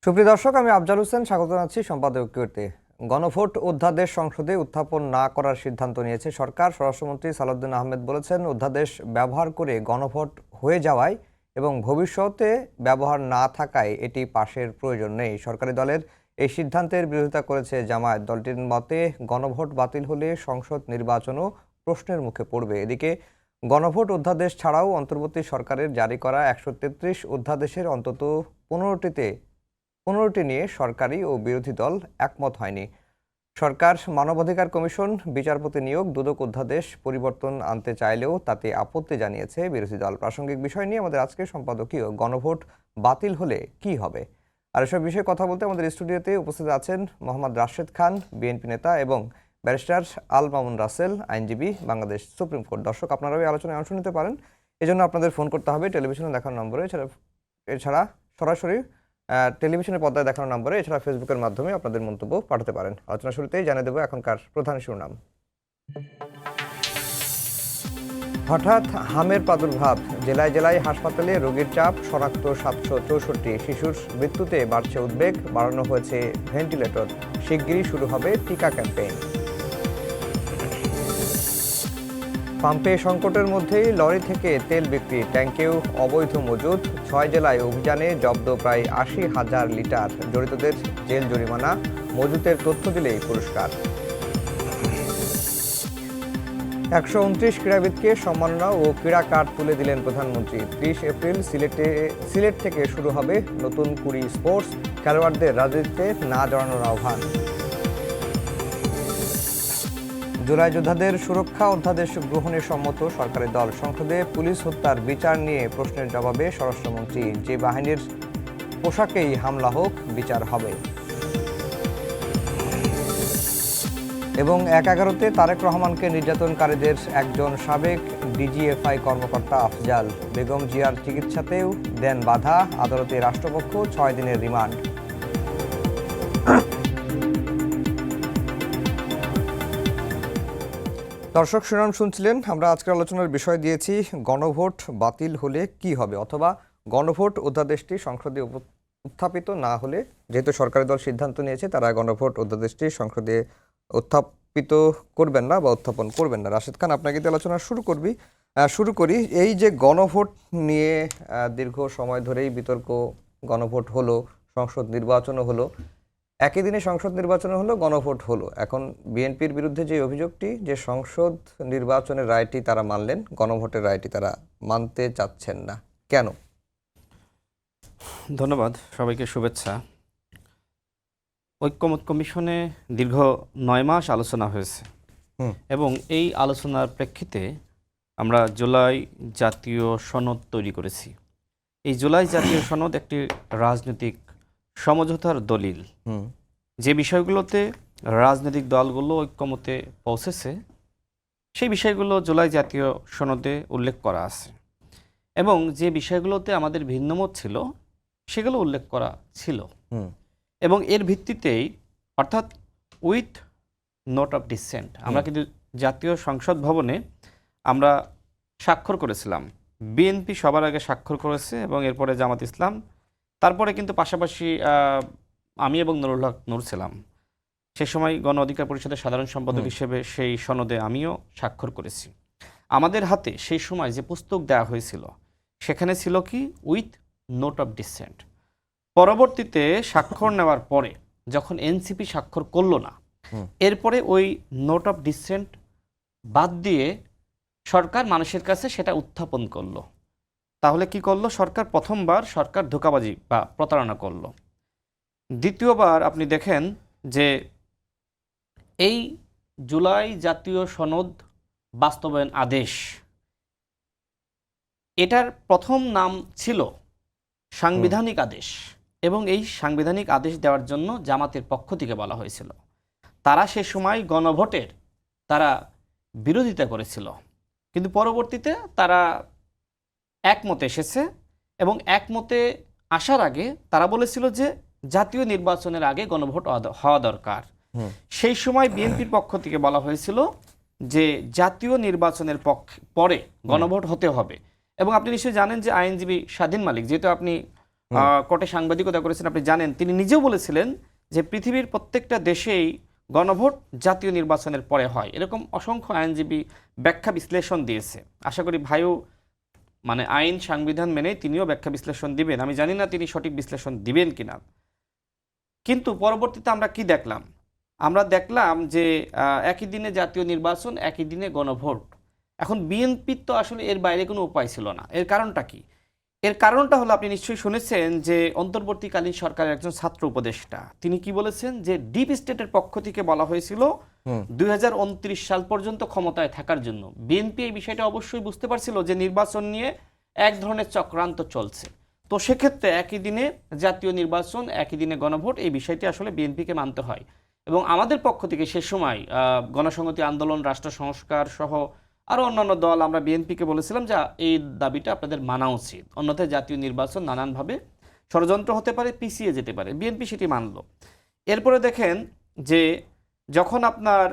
সুপ্রিয় দর্শক, আমি আফজাল হোসেন স্বাগত জানাচ্ছি সম্পাদকীয়তে। গণভোট অধ্যাদেশ সংসদে উত্থাপন না করার সিদ্ধান্ত নিয়েছে সরকার। স্বরাষ্ট্রমন্ত্রী সালাউদ্দিন আহমেদ বলেছেন, অধ্যাদেশ ব্যবহার করে গণভোট হয়ে যাওয়ায় এবং ভবিষ্যতে ব্যবহার না থাকায় এটি পাশের প্রয়োজন নেই। সরকারি দলের এই সিদ্ধান্তের বিরোধিতা করেছে জামায়াত। দলটির মতে গণভোট বাতিল হলে সংসদ নির্বাচনও প্রশ্নের মুখে পড়বে। এদিকে গণভোট অধ্যাদেশ ছাড়াও অন্তর্বর্তী সরকারের জারি করা 133 অধ্যাদেশের অন্তত 15টি নিয়ে সরকারি ও বিরোধী দল একমত হয়নি। সরকার মানবাধিকার কমিশন বিচারপতি নিয়োগ, দুদক অধ্যাদেশ পরিবর্তন আনতে চাইলেও তাতে আপত্তি জানিয়েছে বিরোধী দল। প্রাসঙ্গিক বিষয় নিয়ে আমাদের আজকের সম্পাদকীয় গণভোট বাতিল হলে কি হবে, আর এসব বিষয়ে কথা বলতে আমাদের স্টুডিওতে উপস্থিত আছেন মোহাম্মদ রাশেদ খান, বিএনপি নেতা, এবং ব্যারিস্টার আল মামুন রাসেল, আইনজীবী, বাংলাদেশ সুপ্রিম কোর্ট। দর্শক, আপনারাও এই আলোচনায় অংশ নিতে পারেন। এজন্য আপনাদের ফোন করতে হবে টেলিভিশনে দেখানো নম্বরে, এছাড়া সরাসরি টেলিভিশনের পর্দায় দেখানো নম্বরে, এছাড়া ফেসবুকের মাধ্যমে আপনাদের মন্তব্য পাঠাতে পারেন। আলোচনা শুরুতেই জানিয়ে দেবো এখনকার প্রধান শিরোনাম। হঠাৎ হামের প্রাদুর্ভাব, জেলায় জেলায় হাসপাতালে রোগীর চাপ, শনাক্ত 764। শিশুর মৃত্যুতে বাড়ছে উদ্বেগ, বাড়ানো হয়েছে ভেন্টিলেটর। শিগগিরই শুরু হবে টিকা ক্যাম্পেইন। পাম্পে সংকটের মধ্যেই লরি থেকে তেল বিক্রি, ট্যাঙ্কেও অবৈধ মজুদ। 6 জেলায় অভিযানে জব্দ প্রায় 80,000 লিটার। জড়িতদের জেল জরিমানা, মজুতের তথ্য দিলেই পুরস্কার। 129 ক্রীড়াবিদকে সম্মাননা ও ক্রীড়া কার্ড তুলে দিলেন প্রধানমন্ত্রী। 30 এপ্রিল সিলেট থেকে শুরু হবে নতুন 20 স্পোর্টস। খেলোয়াড়দের রাজনীতিতে না জড়ানোর আহ্বান। জুলাই যোদ্ধাদের সুরক্ষা অধ্যাদেশ গ্রহণে সম্মত সরকারি দল। সংসদে পুলিশ হত্যার বিচার নিয়ে প্রশ্নের জবাবে স্বরাষ্ট্রমন্ত্রী, যে বাহিনীর পোশাকেই হামলা হোক, বিচার হবে। এবং 1-11-তে তারেক রহমানকে নির্যাতনকারীদের একজন সাবেক ডিজিএফআই কর্মকর্তা আফজাল বেগম জিয়ার চিকিৎসাতেও দেন বাধা। আদালতে রাষ্ট্রপক্ষ 6 দিনের রিমান্ড। দর্শক, শিরোনাম শুনছিলেন। আমরা আজকের আলোচনার বিষয় দিয়েছি গণভোট বাতিল হলে কি হবে, অথবা গণভোট অধ্যাদেশটি সংসদে উত্থাপিত না হলে, যেহেতু সরকারি দল সিদ্ধান্ত নিয়েছে তারা গণভোট অধ্যাদেশটি সংসদে উত্থাপিত করবেন না বা উত্থাপন করবেন না। রাশেদ খান, আপনাকে দিয়ে আলোচনা শুরু করি। এই যে গণভোট নিয়ে দীর্ঘ সময় ধরেই বিতর্ক, গণভোট হলো, সংসদ নির্বাচনও হলো, একই দিনে সংসদ নির্বাচন হলো, গণভোট হলো। এখন বিএনপির বিরুদ্ধে যে অভিযোগটি, যে সংসদ নির্বাচনের রায়টি তারা মানলেন, গণভোটের রায়টি তারা মানতে চাচ্ছেন না, কেন? ধন্যবাদ, সবাইকে শুভেচ্ছা। ঐক্যমত কমিশনে দীর্ঘ 9 মাস আলোচনা হয়েছে এবং এই আলোচনার প্রেক্ষিতে আমরা জুলাই জাতীয় সনদ তৈরি করেছি। এই জুলাই জাতীয় সনদ একটি রাজনৈতিক সমঝোতার দলিল। যে বিষয়গুলোতে রাজনৈতিক দলগুলো ঐক্যমতে পৌঁছেছে সেই বিষয়গুলো জুলাই জাতীয় সনদে উল্লেখ করা আছে, এবং যে বিষয়গুলোতে আমাদের ভিন্নমত ছিল সেগুলো উল্লেখ করা ছিল। এবং এর ভিত্তিতেই, অর্থাৎ উইথ নোট অফ ডিসেন্ট, আমরা কিন্তু জাতীয় সংসদ ভবনে আমরা স্বাক্ষর করেছিলাম। বিএনপি সবার আগে স্বাক্ষর করেছে এবং এরপরে জামাত ইসলাম, তারপরে কিন্তু পাশাপাশি আমি এবং নুরুল হক নূর ছিলাম। সে সময় গণ অধিকার পরিষদের সাধারণ সম্পাদক হিসেবে সেই সনদে আমিও স্বাক্ষর করেছি। আমাদের হাতে সেই সময় যে পুস্তক দেওয়া হয়েছিল সেখানে ছিল কি, উইথ নোট অফ ডিসেন্ট। পরবর্তীতে স্বাক্ষর নেওয়ার পরে যখন এনসিপি স্বাক্ষর করলো না, এরপরে ওই নোট অফ ডিসেন্ট বাদ দিয়ে সরকার মানুষের কাছে সেটা উত্থাপন করলো। তাহলে কি করলো সরকার? প্রথমবার সরকার ধোঁকাবাজি বা প্রতারণা করলো। দ্বিতীয়বার আপনি দেখেন যে এই জুলাই জাতীয় সনদ বাস্তবায়ন আদেশ, এটার প্রথম নাম ছিল সাংবিধানিক আদেশ, এবং এই সাংবিধানিক আদেশ দেওয়ার জন্য জামাতের পক্ষ থেকে বলা হয়েছিল। তারা সে সময় গণভোটের তারা বিরোধিতা করেছিল, কিন্তু পরবর্তীতে তারা একমতে এসেছে, এবং একমতে আসার আগে তারা বলেছিল যে জাতীয় নির্বাচনের আগে গণভোট হওয়া দরকার। সেই সময় বিএনপির পক্ষ থেকে বলা হয়েছিল যে জাতীয় নির্বাচনের পরে গণভোট হতে হবে। এবং আপনি নিশ্চয়ই জানেন যে আইনজীবী স্বাধীন মালিক, যেহেতু আপনি কোর্টে সাংবাদিকতা করেছেন, আপনি জানেন তিনি নিজেও বলেছিলেন যে পৃথিবীর প্রত্যেকটা দেশেই গণভোট জাতীয় নির্বাচনের পরে হয়, এরকম অসংখ্য আইনজীবী ব্যাখ্যা বিশ্লেষণ দিয়েছে। আশা করি ভাইও মানে আইন সংবিধান মেনে তিনিও ব্যাখ্যা বিশ্লেষণ দিবেন, আমি জানি না তিনি সঠিক বিশ্লেষণ দিবেন কিনা। কিন্তু পরবর্তীতে আমরা কি দেখলাম? আমরা দেখলাম যে একই দিনে জাতীয় নির্বাচন, একই দিনে গণভোট। এখন বিএনপির তো আসলে এর বাইরে কোনো উপায় ছিল না। এর কারণটা কি? এর কারণটা হলো, আপনি নিশ্চয়ই শুনেছেন যে অন্তর্বর্তীকালীন সরকারের একজন ছাত্র উপদেষ্টা তিনি কি বলেছেন যে ডিপ স্টেটের পক্ষ থেকে বলা হয়েছিল 2029 সাল পর্যন্ত ক্ষমতায় থাকার জন্য। বিএনপি এই বিষয়টা অবশ্যই বুঝতে পারছিল যে নির্বাচন নিয়ে এক ধরনের চক্রান্ত চলছে। তো সেক্ষেত্রে একই দিনে জাতীয় নির্বাচন, একই দিনে গণভোট, এই বিষয়টি আসলে বিএনপিকে মানতে হয়। এবং আমাদের পক্ষ থেকে সে সময় গণসংহতি আন্দোলন, রাষ্ট্র সংস্কার সহ আরও অন্যান্য দল আমরা বিএনপিকে বলেছিলাম যে এই দাবিটা আপনাদের মানা উচিত, অন্যথায় জাতীয় নির্বাচন নানানভাবে ষড়যন্ত্র হতে পারে, পিছিয়ে যেতে পারে। বিএনপি সেটি মানল। এরপরে দেখেন যে যখন আপনার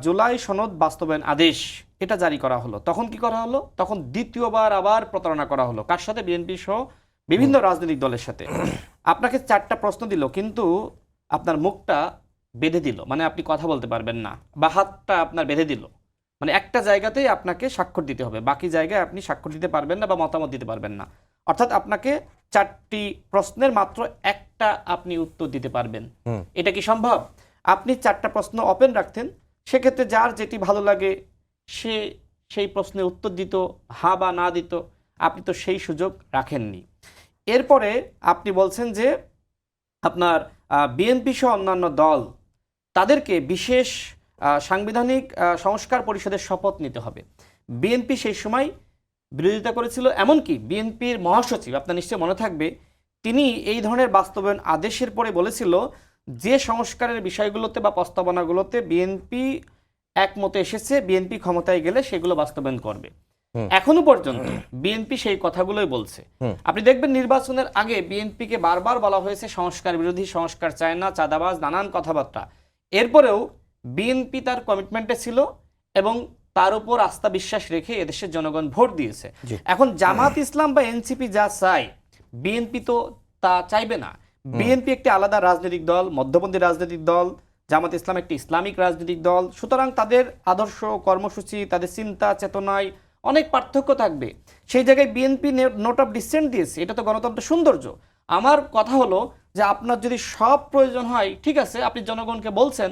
জুলাই সনদ বাস্তবায়ন আদেশ এটা জারি করা হলো, তখন কি করা হলো? তখন দ্বিতীয়বার আবার প্রতারণা করা হলো। কার সাথে? বিএনপি সহ বিভিন্ন রাজনৈতিক দলের সাথে। আপনাকে 4টা প্রশ্ন দিল, কিন্তু আপনার মুখটা বেঁধে দিল, মানে আপনি কথা বলতে পারবেন না, বা হাতটা আপনার বেঁধে দিল। মানে একটা জায়গাতেই আপনাকে স্বাক্ষর দিতে হবে, বাকি জায়গায় আপনি স্বাক্ষর দিতে পারবেন না বা মতামত দিতে পারবেন না। অর্থাৎ আপনাকে 4টি প্রশ্নের মাত্র একটা আপনি উত্তর দিতে পারবেন। এটা কি সম্ভব? আপনি 4টা প্রশ্ন ওপেন রাখতেন, সেক্ষেত্রে যার যেটি ভালো লাগে সে সেই প্রশ্নের উত্তর দিত, হা বা না দিত। আপনি তো সেই সুযোগ রাখেননি। এরপরে আপনি বলছেন যে আপনার বিএনপি সহ অন্যান্য দল তাদেরকে বিশেষ সাংবিধানিক সংস্কার পরিষদের শপথ নিতে হবে। বিএনপি সেই সময় বিরোধিতা করেছিল, এমনকি বিএনপির মহাসচিব, আপনার নিশ্চয়ই মনে থাকবে, তিনি এই ধরনের বাস্তবায়ন আদেশের পরে বলেছিল যে সংস্কারের বিষয়গুলোতে বা প্রস্তাবনাগুলোতে বিএনপি একমতে এসেছে, বিএনপি ক্ষমতায় গেলে সেগুলো বাস্তবায়ন করবে। এখনো পর্যন্ত বিএনপি সেই কথাগুলোই বলছে। আপনি দেখবেন নির্বাচনের আগে বিএনপিকে বারবার বলা হয়েছে সংস্কার বিরোধী, সংস্কার চায় না, চাঁদাবাজ, নানান কথাবার্তা। এরপরেও বিএনপি তার কমিটমেন্টে ছিল এবং তার উপর আস্থা বিশ্বাস রেখে এদেশের জনগণ ভোট দিয়েছে। এখন জামাত ইসলাম বা এনসিপি যা চায় বিএনপি তো তা চাইবে না। বিএনপি একটি আলাদা রাজনৈতিক দল, মধ্যপন্থী রাজনৈতিক দল, জামাত ইসলাম একটি ইসলামিক রাজনৈতিক দল। সুতরাং তাদের আদর্শ, কর্মসূচি, তাদের চিন্তা চেতনায় অনেক পার্থক্য থাকবে। সেই জায়গায় বিএনপি নোট অফ ডিসেন্ট দিয়েছে, এটা তো গণতন্ত্রের সৌন্দর্য। আমার কথা হলো যে আপনার যদি সব প্রয়োজন হয়, ঠিক আছে, আপনি জনগণকে বলছেন,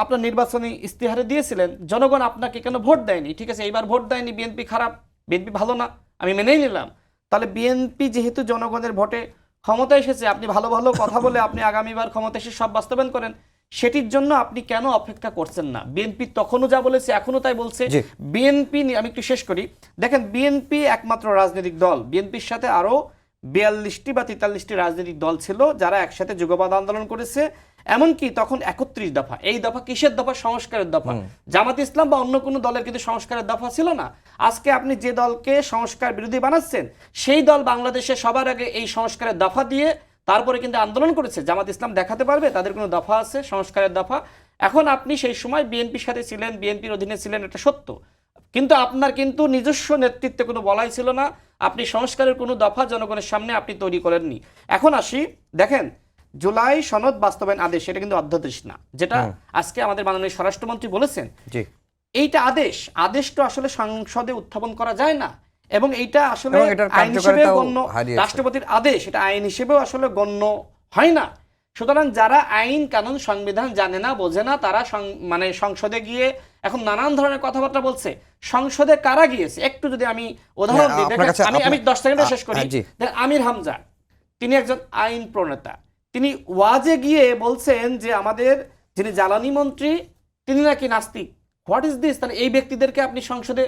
আপনার নির্বাচনী ইস্তেহারে দিয়েছিলেন, জনগণ আপনাকে কেন ভোট দেয়নি? ঠিক আছে, এইবার ভোট দেয়নি, বিএনপি খারাপ, বিএনপি ভালো না, আমি মেনেই নিলাম। তাহলে বিএনপি যেহেতু জনগণের ভোটে ক্ষমতা এসেছে, আপনি ভালো ভালো কথা বলে আপনি আগামীবার ক্ষমতা এসে সব বাস্তবায়ন করেন। সেটির জন্য আপনি কেন অপেক্ষা করছেন না? বিএনপি তখনও যা বলেছে এখনো তাই বলছে। বিএনপি, আমি একটু শেষ করি, দেখেন বিএনপি একমাত্র রাজনৈতিক দল, বিএনপির সাথে আরো 42টি বা 43টি রাজনৈতিক দল ছিল যারা একসাথে যুগপৎ আন্দোলন করেছে। এমনকি তখন 31 দফা, এই দফা কিসের দফা? সংস্কারের দফা। জামাত ইসলাম বা অন্য কোনো দলের কিন্তু সংস্কারের দফা ছিল না। আজকে আপনি যে দলকে সংস্কার বিরোধী বানাচ্ছেন, সেই দল বাংলাদেশে সবার আগে এই সংস্কারের দফা দিয়ে তারপরে কিন্তু আন্দোলন করেছে। জামাত ইসলাম দেখাতে পারবে তাদের কোনো দফা আছে, সংস্কারের দফা? এখন আপনি সেই সময় বিএনপির সাথে ছিলেন, বিএনপির অধীনে ছিলেন, এটা সত্য, কিন্তু আপনার কিন্তু নিজস্ব নেতৃত্বে কোনো বলাই ছিল না। আপনি সংস্কারের কোনো দফা জনগণের সামনে আপনি তৈরি করেননি। এখন আসি, দেখেন জুলাই সনদ বাস্তবায়ন আদেশ, এটা কিন্তু অধ্যাদেশ না, যেটা আজকে আমাদের মাননীয় স্বরাষ্ট্রমন্ত্রী বলেছেন। এইটা আদেশ তো আসলে সংসদে উত্থাপন করা যায় না, এবং এইটা আসলে আইন হিসেবে গণ্য, রাষ্ট্রপতির আদেশ, এটা আইন হিসেবেও আসলে গণ্য হয় না। সুতরাং যারা আইন কানুন সংবিধান জানে না, বোঝে না, তারা মানে সংসদে গিয়ে এখন নানান ধরনের কথাবার্তা বলছে। সংসদে কারা গিয়েছে একটু যদি আমি উদাহরণ দিই, আমি 10 সেকেন্ডে শেষ করি। আমির হামজা, তিনি একজন আইন প্রণেতা, তিনি ওয়াজে গিয়ে বলছেন যে আমাদের যিনি জ্বালানি মন্ত্রী তিনি নাকি নাস্তিক। What is this? তাহলে এই ব্যক্তিদেরকে আপনি সংসদে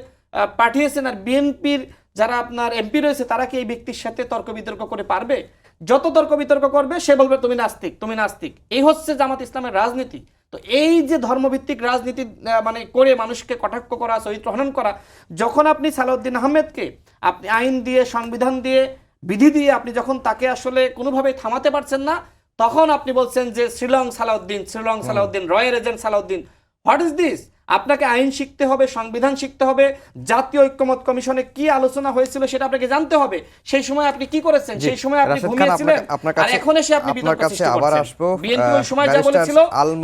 পাঠিয়েছেন, আর বিএনপির যারা আপনার এমপি রয়েছে তারা কি এই ব্যক্তির সাথে তর্ক বিতর্ক করে পারবে? যত তর্ক বিতর্ক করবে সে বলবে তুমি নাস্তিক, তুমি নাস্তিক। এই হচ্ছে জামাত ইসলামের রাজনীতি। তো এই যে ধর্মভিত্তিক রাজনীতি মানে করে মানুষকে কটাক্ষ করা, চরিত্র হনন করা, যখন আপনি সালাউদ্দিন আহমেদকে আপনি আইন দিয়ে, সংবিধান দিয়ে, বিধি দিয়ে আপনি যখন তাকে আসলে কোনোভাবে থামাতে পারছেন না, তখন আপনি বলছেন যে শ্রীলং সালাউদ্দিন, শ্রীলং সালাউদ্দিন, রয়ের agent Salauddin. What is this? আপনাকে আইন শিখতে হবে, সংবিধান শিখতে হবে, জাতীয় ঐক্যমত কমিশনে কি আলোচনা হয়েছিল সেটা আপনাকে জানতে হবে। সেই সময় আপনি কি করেছেন? সেই সময় আপনি রাশেদ খান, ঘুমিয়েছিলেন, আপনার আর কাছে এখন এসে আপনি আপনার বিতর্ক কাছে সৃষ্টি আবার করছেন। আসবো। বিএনপি ওই সময় যা ব্যারিস্টার বলেছিল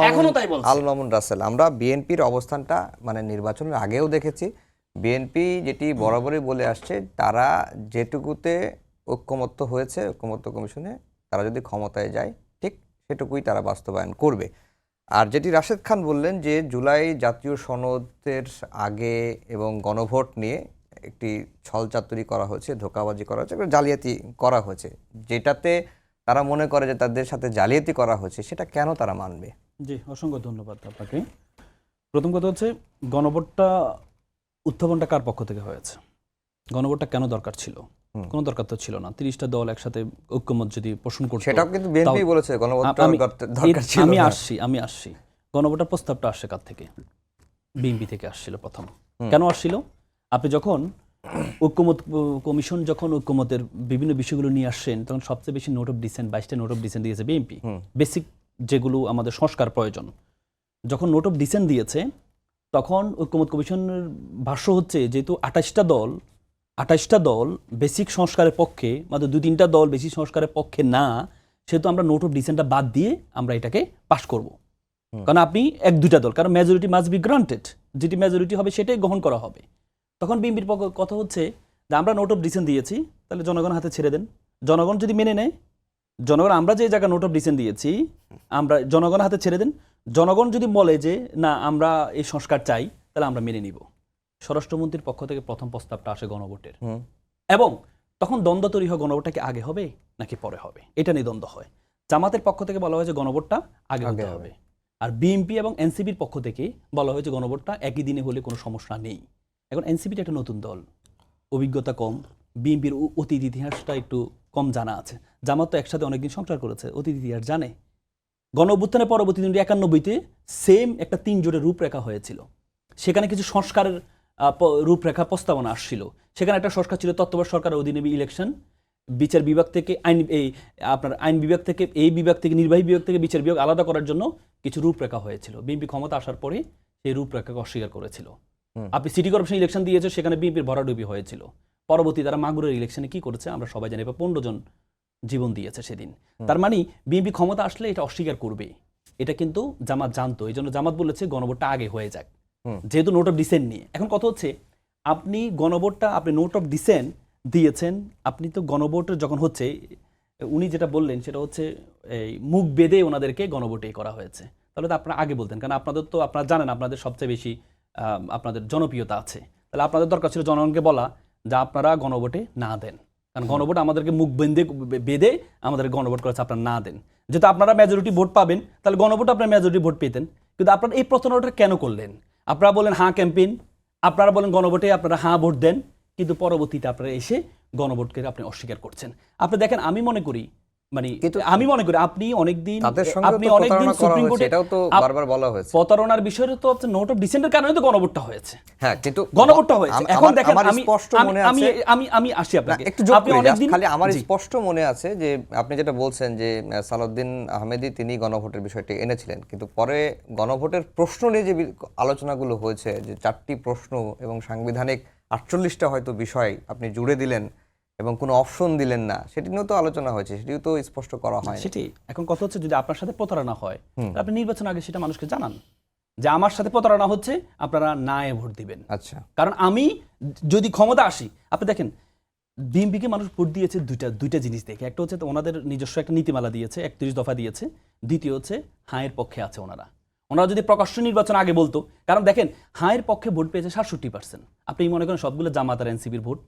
এখনো তাই বলছে। আল মামুন রাসেল, আমরা বিএনপির অবস্থানটা মানে নির্বাচনের আগেও দেখেছি, বিএনপি যেটি বরাবরই বলে আসছে, তারা যেটুকুতে ঐক্যমত্য হয়েছে ঐক্যমত্য কমিশনে, তারা যদি ক্ষমতায় যায় ঠিক সেটুকুই তারা বাস্তবায়ন করবে। আর যেটি রাশেদ খান বললেন যে জুলাই জাতীয় সনদের আগে এবং গণভোট নিয়ে একটি ছলচাতুরি করা হয়েছে, ধোঁকাবাজি করা হয়েছে, একটা জালিয়াতি করা হয়েছে, যেটাতে তারা মনে করে যে তাদের সাথে জালিয়াতি করা হয়েছে, সেটা কেন তারা মানবে? জি, অসংখ্য ধন্যবাদ আপনাকে। প্রথম কথা হচ্ছে, গণভোটটা উত্থাপনটা কার পক্ষ থেকে হয়েছে? গণভোটটা কেন দরকার ছিল? কোনো দরকার তো ছিল না। 30টা দল একসাথে ঐক্যমত যদি পোষণ করতো, সেটাও কিন্তু বিএনপি বলেছে গণভোটটা দরকার ছিল না। আমি আসছি গণভোটের প্রস্তাবটা আসছে কার থেকে? বিএনপি থেকে আসছিল প্রথম। কেন আসছিল? আপনি যখন ঐক্যমত কমিশন যখন ঐক্যমতের বিভিন্ন বিষয়গুলো নিয়ে আসছেন, তখন সবচেয়ে বেশি নোট অফ ডিসেন্ট 22টা নোট অফ ডিসেন্ট দিয়েছে বিএনপি। বেসিক যেগুলো আমাদের সংস্কার প্রয়োজন, যখন নোট অফ ডিসেন্ট দিয়েছে, তখন ঐক্যমত কমিশনের ভাষ্য হচ্ছে যেহেতু 28টা দল বেসিক সংস্কারের পক্ষে, মাত্র 2-3টা দল বেসিক সংস্কারের পক্ষে না, সেহেতু আমরা নোট অফ ডিসেন্টটা বাদ দিয়ে আমরা এটাকে পাশ করব। কারণ আপনি 1-2টা দল, কারণ মেজরিটি মাস্ট বি গ্রান্টেড, যেটি মেজরিটি হবে সেটাই গ্রহণ করা হবে। তখন বিএনপির পক্ষ কথা হচ্ছে যে আমরা নোট অফ ডিসেন্ট দিয়েছি, তাহলে জনগণ হাতে ছেড়ে দেন। জনগণ যদি মেনে নেয়, জনগণ আমরা যে জায়গায় নোট অফ ডিসেন্ট দিয়েছি আমরা জনগণ হাতে ছেড়ে দেন। জনগণ যদি বলে যে না আমরা এই সংস্কার চাই, তাহলে আমরা মেনে নিব। স্বরাষ্ট্রমন্ত্রীর পক্ষ থেকে প্রথম প্রস্তাবটা আসে গণভোটের, এবং তখন দ্বন্দ্ব তৈরি হয় গণভোটটা কি আগে হবে নাকি পরে হবে, এটা নিয়ে দ্বন্দ্ব হয়। জামাতের পক্ষ থেকে বলা হয়েছে গণভোটটা আগে হতে হবে, আর বিএনপি এবং এনসিপির পক্ষ থেকে বলা হয়েছে গণভোটটা একই দিনে হলে কোনো সমস্যা নেই। এখন এনসিপিটা একটা নতুন দল, অভিজ্ঞতা কম, বিএনপির অতীত ইতিহাসটা একটু কম জানা আছে। জামাত তো একসাথে অনেকদিন সংসার করেছে, অতীত ইতিহাস জানে। গণ অভ্যুত্থানের পরবর্তী 1991-তে সেম একটা 3 জোটের রূপরেখা হয়েছিল, সেখানে কিছু সংস্কারের রূপরেখা প্রস্তাবনা আসছিল। সেখানে একটা সংস্কার ছিল তত্ত্বাবধায়ক সরকারের অধীনে ইলেকশন, বিচার বিভাগ থেকে আইন বিভাগ থেকে, এই বিভাগ থেকে নির্বাহী বিভাগ থেকে বিচার বিভাগ আলাদা করার জন্য কিছু রূপরেখা হয়েছিল। বিএনপি ক্ষমতা আসার পরে সেই রূপরেখাকে অস্বীকার করেছিল। আপনি সিটি কর্পোরেশন ইলেকশন দিয়েছে, সেখানে বিএনপির ভরাডুবি হয়েছিল। পরবর্তী তারা মাগুরের ইলেকশনে কি করেছে আমরা সবাই জানি, 15 জন জীবন দিয়েছে সেদিন। তার মানে বিএনপি ক্ষমতা আসলে এটা অস্বীকার করবে, এটা কিন্তু জামাত জানতো। এই জন্য জামাত বলেছে গণভোটটা আগে হয়ে যাক, যেহেতু নোট অফ ডিসেন্ট নিয়ে। এখন কথা হচ্ছে, আপনি গণভোটটা আপনি নোট অফ ডিসেন্ট দিয়েছেন, আপনি তো গণভোটের যখন হচ্ছে, উনি যেটা বললেন সেটা হচ্ছে এই মুখ বেঁধে ওনাদেরকে গণভোটে করা হয়েছে। তাহলে তো আপনারা আগে বলতেন, কারণ আপনাদের তো আপনারা জানেন আপনাদের সবচেয়ে বেশি আপনাদের জনপ্রিয়তা আছে। তাহলে আপনাদের দরকার ছিল জনগণকে বলা যে আপনারা গণভোটে না দেন, কারণ গণভোট আমাদেরকে মুখ বেঁধে আমাদের গণভোট করেছে, আপনারা না দেন। যেহেতু আপনারা মেজরিটি ভোট পাবেন, তাহলে গণভোট আপনারা মেজরিটি ভোট পেতেন। কিন্তু আপনারা এই প্রশ্নটা কেন করলেন? আপনারা বলেন হ্যাঁ ক্যাম্পেইন, আপনারা বলেন গণভোটে আপনারা হ্যাঁ ভোট দেন, কিন্তু পরবর্তীতে আপনারা এসে গণভোটকে আপনি অস্বীকার করছেন। আপনি দেখেন, আমি মনে করি আপনি অনেকদিন সুপ্রিম কোর্টে বারবার বলা হয়েছে প্রতারণার বিষয়ে তো নোট অফ ডিসেন্টের কারণে তো গণভোটটা হয়েছে। হ্যাঁ, কিন্তু গণভোটটা হয়েছে। এখন দেখেন, আমি আসি আপনাকে, একটু যোগ করি, খালি আমার স্পষ্ট মনে আছে যে আপনি যেটা বলছেন যে সালাউদ্দিন আহমেদি তিনি গণভোটের বিষয়টি এনেছিলেন, কিন্তু পরে গণভোটের প্রশ্ন নিয়ে যে আলোচনাগুলো হয়েছে, যে 4টি প্রশ্ন এবং সাংবিধানিক 48টা হয়তো বিষয় আপনি জুড়ে দিলেন এবং কোনো অপশন দিলেন না, সেটি নিয়েও তো আলোচনা হয়েছে, সেটিও তো স্পষ্ট করা হয়। সেটি এখন কথা হচ্ছে, যদি আপনার সাথে প্রতারণা হয়, আপনি নির্বাচন আগে সেটা মানুষকে জানান যে আমার সাথে প্রতারণা হচ্ছে, আপনারা না ভোট দিবেন। আচ্ছা, কারণ আমি যদি ক্ষমতা আসি, আপনি দেখেন বিএনপিকে মানুষ ভোট দিয়েছে দুইটা জিনিস দেখে। একটা হচ্ছে ওনাদের নিজস্ব একটা নীতিমালা দিয়েছে, 31 দফা দিয়েছে। দ্বিতীয় হচ্ছে হায়ের পক্ষে আছে ওনারা যদি প্রকাশ্য নির্বাচন আগে বলতো, কারণ দেখেন হায়ের পক্ষে ভোট পেয়েছে 67%। আপনি মনে করেন সবগুলো জামাত আর এনসিপির ভোট,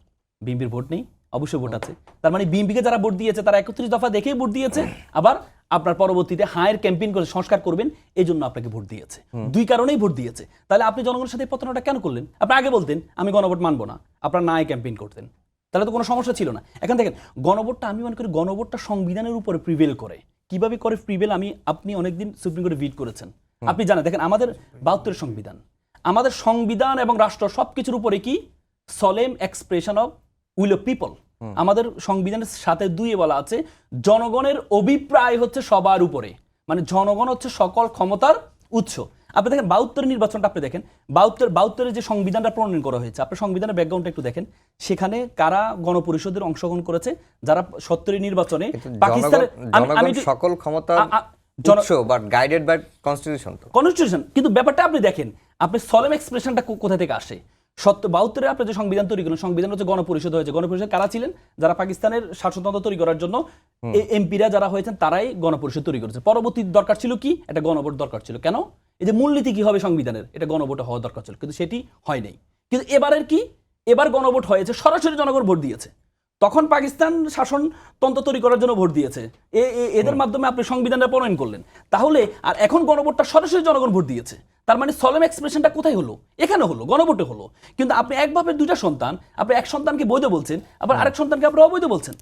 বিএনপির ভোট নেই? অবশ্যই ভোট আছে। তার মানে বিএনপিকে যারা ভোট দিয়েছে তারা 31 দফা দেখেই ভোট দিয়েছে, আবার আপনার পরবর্তীতে হায়ের ক্যাম্পেইন করে সংস্কার করবেন এই জন্য আপনাকে ভোট দিয়েছে। দুই কারণেই ভোট দিয়েছে। তাহলে আপনি জনগণের সাথে প্রতারণাটা কেন করলেন? আপনি আগে বলতেন আমি গণভোট মানবো না, আপনারা না ক্যাম্পেইন করতেন, তাহলে তো কোনো সমস্যা ছিল না। এখন দেখেন গণভোটটা, আমি মনে করি গণভোটটা সংবিধানের উপরে প্রিভেল করে। কিভাবে করে প্রিভেল? আপনি অনেকদিন সুপ্রিম কোর্টে ভিট করেছেন, আপনি জানেন। দেখেন আমাদের 72 সংবিধান, আমাদের সংবিধান এবং রাষ্ট্র সবকিছুর উপরে কি solemn expression of will of people. আমাদের সংবিধানের সাথে 2 বলা আছে জনগণের অভিপ্রায় হচ্ছে সবার উপরে, মানে জনগণ হচ্ছে সকল ক্ষমতার উৎস। আপনি দেখেন 72 নির্বাচনটা আপনি দেখেন 72 যে সংবিধানটা প্রণয়ন করা হয়েছে, আপনি সংবিধানের ব্যাকগ্রাউন্ডটা একটু দেখেন, সেখানে কারা গণপরিষদের অংশগ্রহণ করেছে, যারা 70 নির্বাচনে পাকিস্তানের জনগণ সকল ক্ষমতা উৎস বাট গাইডেড বাই কনস্টিটিউশন তো কনস্টিটিউশন। কিন্তু ব্যাপারটা আপনি দেখেন, আপনি সলেম এক্সপ্রেশনটা কোথা থেকে আসে? 72 আপনি যে সংবিধান তৈরি করলেন, সংবিধান হচ্ছে গণপরিষদ হয়েছে। গণপরিষদ কারা ছিলেন? যারা পাকিস্তানের শাসনতন্ত্র তৈরি করার জন্য এমপিরা যারা হয়েছেন তারাই গণপরিষদ তৈরি করেছে। পরবর্তী দরকার ছিল কি? একটা গণভোট দরকার ছিল। কেন? এই যে মূলনীতি কি হবে সংবিধানের, এটা গণভোট হওয়া দরকার ছিল, কিন্তু সেটি হয় নাই। কিন্তু এবারের কি, এবার গণভোট হয়েছে, সরাসরি জনগণ ভোট দিয়েছে। তখন পাকিস্তান শাসনতন্ত্র তৈরি করার জন্য ভোট দিয়েছে, এদের মাধ্যমে আপনি সংবিধানটা প্রণয়ন করলেন। তাহলে আর এখন গণভোটটা সরাসরি জনগণ ভোট দিয়েছে, তার মানে সলেম এক্সপ্রেশনটা কোথায় হলো? এখানে হলো, গণভোটে হলো। কিন্তু আপনি এক বাপের দুইটা সন্তান, আপনি এক সন্তানকে বৈধ বলছেন, আবার আরেক সন্তানকে আপনি অবৈধ বলছেন।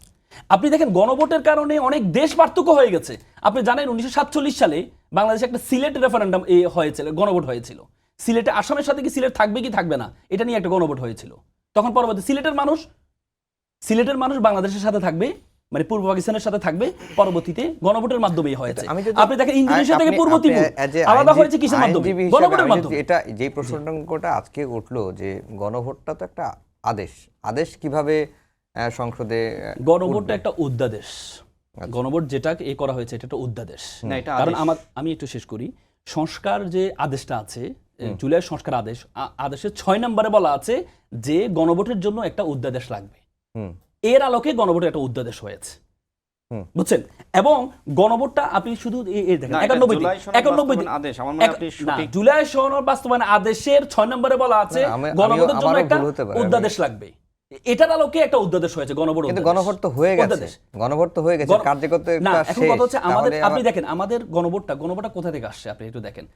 আপনি দেখেন গণভোটের কারণে অনেক দেশ পার্থক্য হয়ে গেছে। আপনি জানেন 1947 সালে বাংলাদেশে একটা সিলেট রেফারেন্ডাম হয়েছিল, গণভোট হয়েছিল। সিলেটে আসামের সাথে কি সিলেট থাকবে কি থাকবে না, এটা নিয়ে একটা গণভোট হয়েছিল। তখন পরবর্তী সিলেটের মানুষ বাংলাদেশের সাথে থাকবে, মানে পূর্ব পাকিস্তানের সাথে থাকবে, পরবর্তীতে গণভোটের মাধ্যমেই হয়েছে। আপনি দেখেন ইন্দোনেশিয়া থেকে পূর্ব তিমুর আলাদা হয়েছে কিসের মাধ্যমে? গণভোটের মাধ্যমে। এটা যেই প্রসঙ্গটা আজকে উঠলো যে গণভোটটা তো একটা আদেশ কিভাবে সংসদে গণভোটটা একটা অধ্যাদেশ। গণভোট যেটা এ করা হয়েছে এটা একটা অধ্যাদেশ। কারণ আমি একটু শেষ করি, সংস্কার যে আদেশটা আছে, জুলাই সংস্কার আদেশের 6 নম্বরে বলা আছে যে গণভোটের জন্য একটা অধ্যাদেশ লাগবে। এর আলোকে গণভোটের একটা অধ্যাদেশ হয়েছে, বুঝছেন? এবং গণভোটটা আপনি শুধু দেখেন 91 জুলাই সনদ বাস্তবায়ন আদেশের 6 নম্বরে বলা আছে গণভোটের জন্য একটা অধ্যাদেশ লাগবে। এটার আলোকে একটা অধ্যাদেশ হয়েছে গণভোট। কিন্তু গণভোট তো হয়ে গেছে, কার্যকর না। এখন কথা হচ্ছে আমাদের, আপনি দেখেন আমাদের গণভোটটা কোথা থেকে আসছে আপনি একটু দেখেন।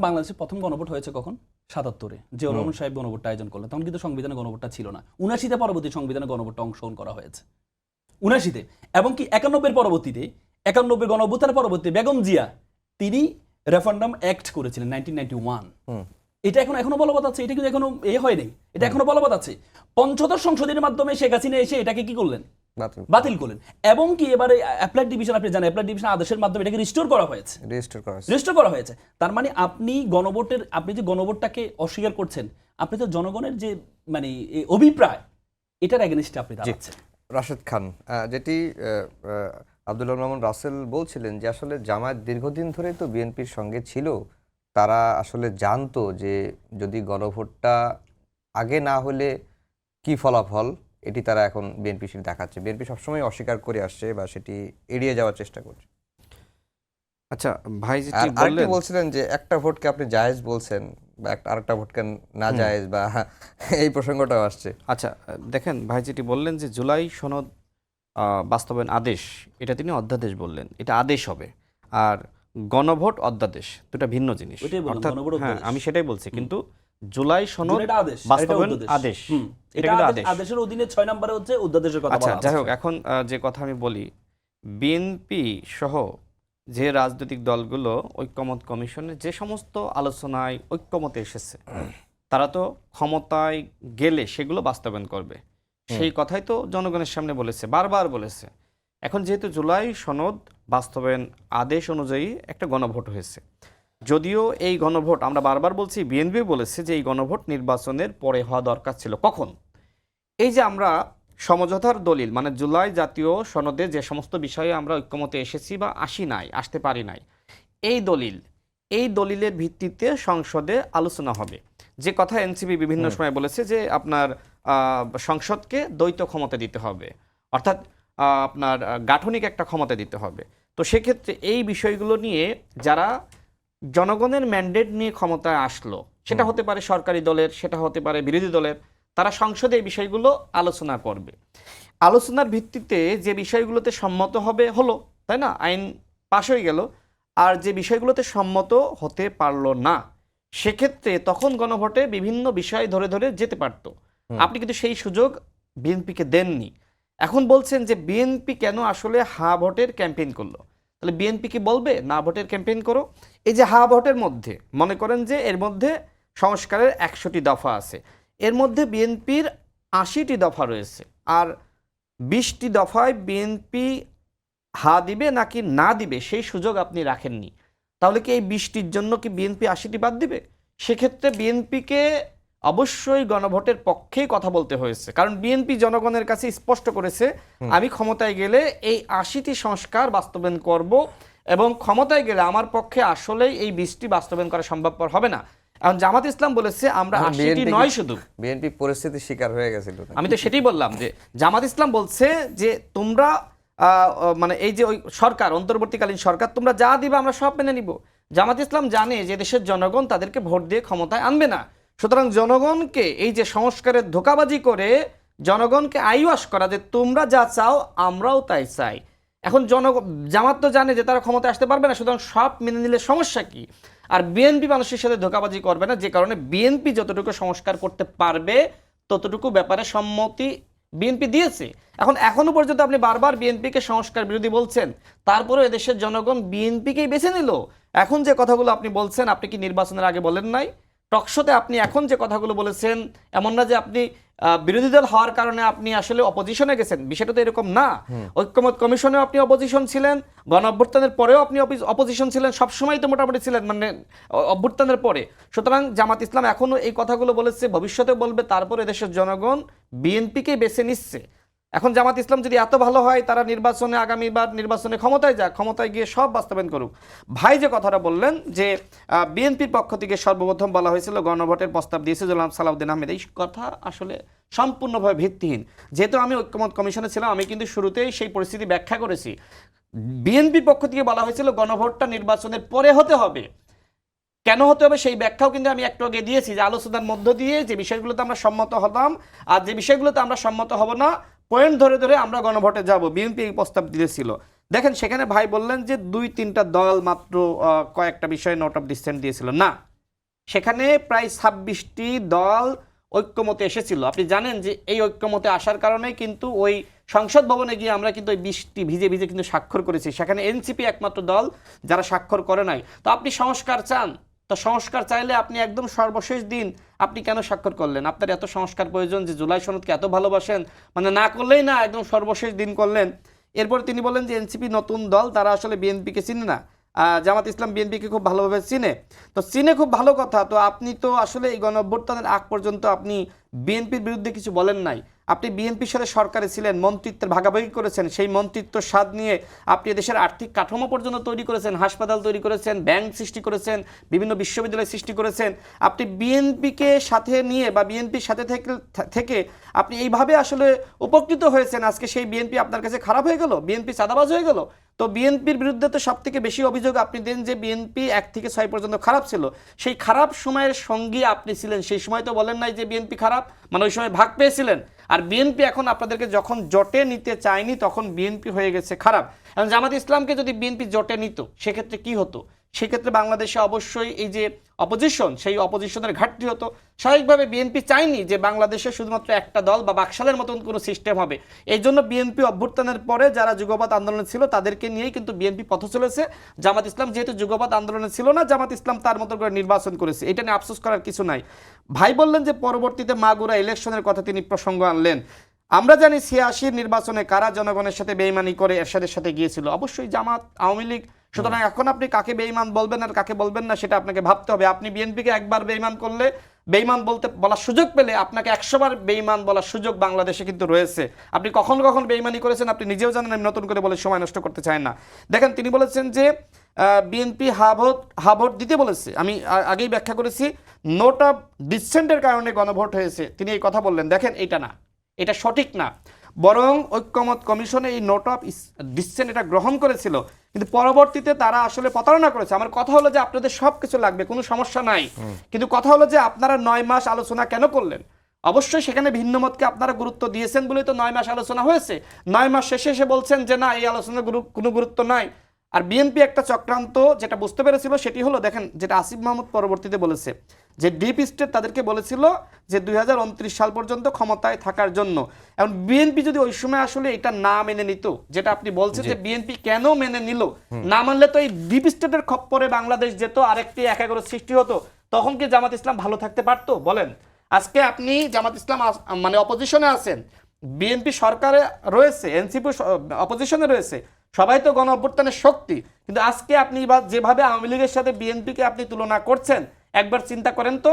বাংলাদেশে প্রথম গণভোট হয়েছে কখন? 77-এ জিয়াউর রহমান সাহেব গণভোটটা আয়োজন করলেন। তখন কিন্তু সংবিধানে গণভোটটা ছিল না। 79-তে পরবর্তী সংবিধানে গণভোটটা অংশগ্রহণ করা হয়েছে 79-তে, এবং কি 91-এর পরবর্তীতে 91 গণঅভ্যুত্থানের পরবর্তী বেগম জিয়া তিনি রেফারেন্ডাম অ্যাক্ট করেছিলেন 1991। এটা এখনো বলবৎ আছে, এটা কিন্তু এখনো হয় নাই, এটা এখনো বলবৎ আছে। পঞ্চদশ সংশোধনের মাধ্যমে শেখ হাসিনা এসে এটাকে কি করলেন? বাতিল করলেন। এবং কি এবারে অ্যাপ্লাইড ডিভিশন, আপনি জানেন অ্যাপ্লাইড ডিভিশন আদেশের মাধ্যমে এটাকে রিস্টোর করা হয়েছে। তার মানে আপনি যে গণভোটটাকে অস্বীকার করছেন, আপনি তো জনগণের যে মানে অভিপ্রায়, এটার এগেইনস্টে আপনি দাঁড়াচ্ছেন। রাশেদ খান, যেটি আব্দুল্লাহ রহমান রাসেল বলছিলেন যে আসলে জামায়াত দীর্ঘদিন ধরে তো বিএনপির সঙ্গে ছিল, তারা আসলে জানতো যে যদি গণভোটটা আগে না হলে কি ফলাফল, এটি তারা এখন বিএনপি দেখাচ্ছে। বিএনপি সবসময় অস্বীকার করে আসছে বা সেটি এড়িয়ে যাওয়ার চেষ্টা করছে। আচ্ছা ভাই, আরেকটি বলছিলেন যে একটা ভোটকে আপনি জায়েজ বলছেন বা আরেকটা ভোটকে না জায়েজ, বা এই প্রসঙ্গটাও আসছে। আচ্ছা দেখেন ভাই, যেটি বললেন যে জুলাই সনদ বাস্তবায়ন আদেশ, এটা তিনি অধ্যাদেশ বললেন, এটা আদেশ হবে। আর গণভোট অধ্যাদেশ দুটো ভিন্ন জিনিস। হ্যাঁ, আমি সেটাই বলছি, কিন্তু জুলাই সনদ বাস্তবায়ন আদেশ, এটা কিন্তু আদেশের অধীনে 6 নম্বরে হচ্ছে অধ্যাদেশের কথা। আচ্ছা যাই হোক, এখন যে কথা আমি বলি, বিএনপি সহ যে রাজনৈতিক দলগুলো ঐক্যমত কমিশনে যে সমস্ত আলোচনায় ঐক্যমতে এসেছে, তারা তো ক্ষমতায় গেলে সেগুলো বাস্তবায়ন করবে, সেই কথাই তো জনগণের সামনে বলেছে, বারবার বলেছে। এখন যেহেতু জুলাই সনদ বাস্তবায়ন আদেশ অনুযায়ী একটা গণভোট হয়েছে, যদিও এই গণভোট আমরা বারবার বলছি, বিএনপি বলেছে যে এই গণভোট নির্বাচনের পরে হওয়া দরকার ছিল। কখন? এই যে আমরা সমঝোতার দলিল, মানে জুলাই জাতীয় সনদে যে সমস্ত বিষয়ে আমরা ঐক্যমতে এসেছি বা আসতে পারি নাই, এই দলিলের ভিত্তিতে সংসদে আলোচনা হবে। যে কথা এনসিপি বিভিন্ন সময় বলেছে যে আপনার সংসদকে দ্বৈত ক্ষমতা দিতে হবে, অর্থাৎ আপনার গাঠনিক একটা ক্ষমতা দিতে হবে। তো সেক্ষেত্রে এই বিষয়গুলো নিয়ে যারা জনগণের ম্যান্ডেট নিয়ে ক্ষমতায় আসলো, সেটা হতে পারে সরকারি দলের, সেটা হতে পারে বিরোধী দলের, তারা সংসদে এই বিষয়গুলো আলোচনা করবে। আলোচনার ভিত্তিতে যে বিষয়গুলোতে সম্মত হবে হলো, তাই না, আইন পাশ হয়ে গেল। আর যে বিষয়গুলোতে সম্মত হতে পারলো না, সেক্ষেত্রে তখন গণভোটে বিভিন্ন বিষয় ধরে ধরে যেতে পারত। আপনি কিন্তু সেই সুযোগ বিএনপিকে দেননি। এখন বলছেন যে বিএনপি কেন আসলে হা ভোটের ক্যাম্পেইন করলো, তাহলে বিএনপি কি বলবে না ভোটের ক্যাম্পেইন করো? এই যে হা ভোটের মধ্যে মনে করেন যে এর মধ্যে সংস্কারের 100টি দফা আছে, এর মধ্যে বিএনপির 80টি দফা রয়েছে, আর 20টি দফায় বিএনপি হা দিবে নাকি না দিবে সেই সুযোগ আপনি রাখেননি। তাহলে কি এই 20টির জন্য কি বিএনপি 80টি বাদ দিবে? সেক্ষেত্রে বিএনপিকে অবশ্যই গণভোটের পক্ষেই কথা বলতে হয়েছে, কারণ বিএনপি জনগণের কাছে স্পষ্ট করেছে আমি ক্ষমতায় গেলে এই 80টি সংস্কার বাস্তবায়ন করব, এবং ক্ষমতায় গেলে আমার পক্ষে আসলেই এই 20টি বাস্তবায়ন করা সম্ভবপর হবে না। এখন জামাত ইসলাম বলেছে আমরা 80টি নয়, শুধু বিএনপি পরিস্থিতির শিকার হয়ে গেছিল। আমি তো সেটাই বললাম যে জামাত ইসলাম বলছে যে তোমরা মানে এই যে ওই সরকার, অন্তর্বর্তীকালীন সরকার, তোমরা যা দিবে আমরা সব মেনে নিব। জামাত ইসলাম জানে যে দেশের জনগণ তাদেরকে ভোট দিয়ে ক্ষমতায় আনবে না, সুতরাং জনগণকে এই যে সংস্কারের ধোঁকাবাজি করে জনগণকে আইওয়াশ করা যে তোমরা যা চাও আমরাও তাই চাই। এখন জামাত তো জানে যে তারা ক্ষমতায় আসতে পারবে না, সুতরাং সব মেনে নিলে সমস্যা কি? আর বিএনপি মানুষের সাথে ধোঁকাবাজি করবে না, যে কারণে বিএনপি যতটুকু সংস্কার করতে পারবে ততটুকু ব্যাপারে সম্মতি বিএনপি দিয়েছে। এখনো পর্যন্ত আপনি বারবার বিএনপিকে সংস্কার বিরোধী বলছেন, তারপরেও এদেশের জনগণ বিএনপিকেই বেছে নিল। এখন যে কথাগুলো আপনি বলছেন, আপনি কি নির্বাচনের আগে বলেন নাই? টকশোতে আপনি এখন যে কথাগুলো বলেছেন, এমন না যে আপনি বিরোধী দল হওয়ার কারণে আপনি আসলে অপোজিশনে গেছেন, বিষয়টা তো এরকম না। ঐক্যমত কমিশনেও আপনি অপোজিশন ছিলেন, গণ অভ্যুত্থানের পরেও আপনি অপোজিশন ছিলেন, সবসময় তো মোটামুটি ছিলেন, মানে অভ্যুত্থানের পরে। সুতরাং জামাত ইসলাম এখনো এই কথাগুলো বলেছে, ভবিষ্যতে বলবে, তারপরে দেশের জনগণ বিএনপিকে বেছে নিচ্ছে। এখন জামাত ইসলাম যদি এত ভালো হয়, তারা নির্বাচনে, আগামীবার নির্বাচনে ক্ষমতায় যাক, ক্ষমতায় গিয়ে সব বাস্তবায়ন করুক। ভাই যে কথাটা বললেন যে বিএনপির পক্ষ থেকে সর্বপ্রথম বলা হয়েছিল গণভোটের প্রস্তাব দিয়েছে জনাব সালাউদ্দিন আহমেদ, এই কথা আসলে সম্পূর্ণভাবে ভিত্তিহীন। যেহেতু আমি ঐক্যমত কমিশনে ছিলাম, আমি কিন্তু শুরুতেই সেই পরিস্থিতি ব্যাখ্যা করেছি। বিএনপির পক্ষ থেকে বলা হয়েছিল গণভোটটা নির্বাচনের পরে হতে হবে। কেন হতে হবে সেই ব্যাখ্যাও কিন্তু আমি একটু আগে দিয়েছি, যে আলোচনার মধ্য দিয়ে যে বিষয়গুলোতে আমরা সম্মত হলাম আর যে বিষয়গুলোতে আমরা সম্মত হব না, পয়েন্ট ধরে ধরে আমরা গণভোটে যাব। বিএনপি এই প্রস্তাব দিয়েছিল। দেখেন সেখানে ভাই বললেন যে 2-3টা দল মাত্র কয়েকটা বিষয়ে নোট অফ ডিসেন্ট দিয়েছিল, না, সেখানে প্রায় 26টি দল ঐক্যমতে এসেছিল। আপনি জানেন যে এই ঐক্যমতে আসার কারণে কিন্তু ওই সংসদ ভবনে গিয়ে আমরা কিন্তু ওই 20টি ভিজে ভিজে কিন্তু স্বাক্ষর করেছি। সেখানে এনসিপি একমাত্র দল যারা স্বাক্ষর করে নাই। তো আপনি সংস্কার চান, তো সংস্কার চাইলে আপনি একদম সর্বশেষ দিন আপনি কেন স্বাক্ষর করলেন? আপনার এত সংস্কার প্রয়োজন যে জুলাই সনদকে এত ভালোবাসেন, মানে না করলেই না, একদম সর্বশেষ দিন করলেন। এরপর তিনি বলেন যে এনসিপি নতুন দল, তারা আসলে বিএনপিকে চিনে না। জামাত ইসলাম বিএনপিকে খুব ভালোভাবে চিনে, তো চিনে খুব ভালো কথা। তো আপনি তো আসলে এই গণঅভ্যুত্থানের আগ পর্যন্ত আপনি বিএনপির বিরুদ্ধে কিছু বলেন নাই। আপনি বিএনপির সাথে সরকারে ছিলেন, মন্ত্রিত্বের ভাগাভাগি করেছেন, সেই মন্ত্রিত্ব স্বাদ নিয়ে আপনি দেশের আর্থিক কাঠামো পর্যন্ত তৈরি করেছেন, হাসপাতাল তৈরি করেছেন, ব্যাংক সৃষ্টি করেছেন, বিভিন্ন বিশ্ববিদ্যালয় সৃষ্টি করেছেন। আপনি বিএনপিকে সাথে নিয়ে বা বিএনপির সাথে থেকে আপনি এইভাবে আসলে উপকৃত হয়েছেন। আজকে সেই বিএনপি আপনার কাছে খারাপ হয়ে গেল, বিএনপি চাঁদাবাজ হয়ে গেল। তো বিএনপির বিরুদ্ধে তো সব থেকে বেশি অভিযোগ আপনি দেন যে বিএনপি 1 থেকে 6 পর্যন্ত খারাপ ছিল। সেই খারাপ সময়ের সঙ্গী আপনি ছিলেন, সেই সময় তো বলেন নাই যে বিএনপি খারাপ, মানে ওই সময় ভাগ পেয়েছিলেন। আর বিএনপি এখন আপনাদেরকে যখন জোটে নিতে চায়নি, তখন বিএনপি হয়ে গেছে খারাপ। এখন জামাত ইসলামকে যদি বিএনপি জোটে নিত, সেক্ষেত্রে কি হতো? সেক্ষেত্রে বাংলাদেশে অবশ্যই এই যে অপোজিশন, সেই অপোজিশনের ঘাটতি হতো। স্বাভাবিকভাবে বিএনপি চায়নি যে বাংলাদেশে শুধুমাত্র একটা দল বা বাকশালের মতন কোনো সিস্টেম হবে। এই জন্য বিএনপি অভ্যুত্থানের পরে যারা যুগপৎ আন্দোলনে ছিল তাদেরকে নিয়েই কিন্তু বিএনপি পথ চলেছে। জামাত ইসলাম যেহেতু যুগপৎ আন্দোলনে ছিল না, জামাত ইসলাম তার মতো করে নির্বাচন করেছে, এটা নিয়ে আফসোস করার কিছু নাই। ভাই বললেন যে পরবর্তীতে মাগুরা ইলেকশনের কথা তিনি প্রসঙ্গ আনলেন। আমরা জানি 86 নির্বাচনে কারা জনগণের সাথে বেইমানি করে এরশাদের সাথে গিয়েছিল, অবশ্যই জামাত, আওয়ামী লীগ। সুতরাং এখন আপনি কাকে বেঈমান বলবেন আর কাকে বলবেন না সেটা আপনাকে ভাবতে হবে। আপনি বিএনপিকে একবার বেঈমান করলে, বেঈমান বলার সুযোগ পেলে আপনাকে 100 বার বেঈমান বলার সুযোগ বাংলাদেশে কিন্তু রয়েছে। আপনি কখন কখন বেঈমানি করেছেন আপনি নিজেও জানেন, আমি নতুন করে বলে সময় নষ্ট করতে চাই না। দেখেন তিনি বলেছেন যে বিএনপি হাভোট দিতে বলেছে। আমি আগেই ব্যাখ্যা করেছি, নোট অফ ডিসেন্টের কারণে গণভোট হয়েছে, তিনি এই কথা বললেন। দেখেন এটা না, এটা সঠিক না, বরং ঐক্যমত কমিশনে এই নোট অফ ডিসেন্ট এটা গ্রহণ করেছিল, কিন্তু পরবর্তীতে তারা আসলে প্রতারণা করেছে। আমার কথা হলো যে আপনাদের সব কিছু লাগবে, কোনো সমস্যা নাই, কিন্তু কথা হলো যে আপনারা 9 মাস আলোচনা কেন করলেন? অবশ্যই সেখানে ভিন্ন মতকে আপনারা গুরুত্ব দিয়েছেন বলেই তো 9 মাস আলোচনা হয়েছে। 9 মাস শেষে এসে বলছেন যে না, এই আলোচনার কোনো গুরুত্ব নাই। আর বিএনপি একটা চক্রান্ত যেটা বুঝতে পেরেছিল সেটি হলো, দেখেন যেটা আসিফ মাহমুদ পরবর্তীতে বলেছে, যে ডিপ স্টেট তাদেরকে বলেছিল যে 2029 সাল পর্যন্ত ক্ষমতায় থাকার জন্য। এখন বিএনপি যদি ওই সময় আসলে এটা না মেনে নিত, যেটা আপনি বলছেন যে বিএনপি কেন মেনে নিল, না মানলে তো এই ডিপ স্টেটের খপ্পরে বাংলাদেশ যেত, আরেকটি 1-11 সৃষ্টি হতো, তখন কি জামাত ইসলাম ভালো থাকতে পারতো বলেন? আজকে আপনি জামাত ইসলাম মানে অপোজিশনে আছেন, বিএনপি সরকারে রয়েছে, এনসিপি অপোজিশনে রয়েছে, সবাই তো গণ অভ্যুত্থানের শক্তি, কিন্তু আজকে আপনি যেভাবে আওয়ামী লীগের সাথে বিএনপিকে আপনি তুলনা করছেন, একবার চিন্তা করেন তো,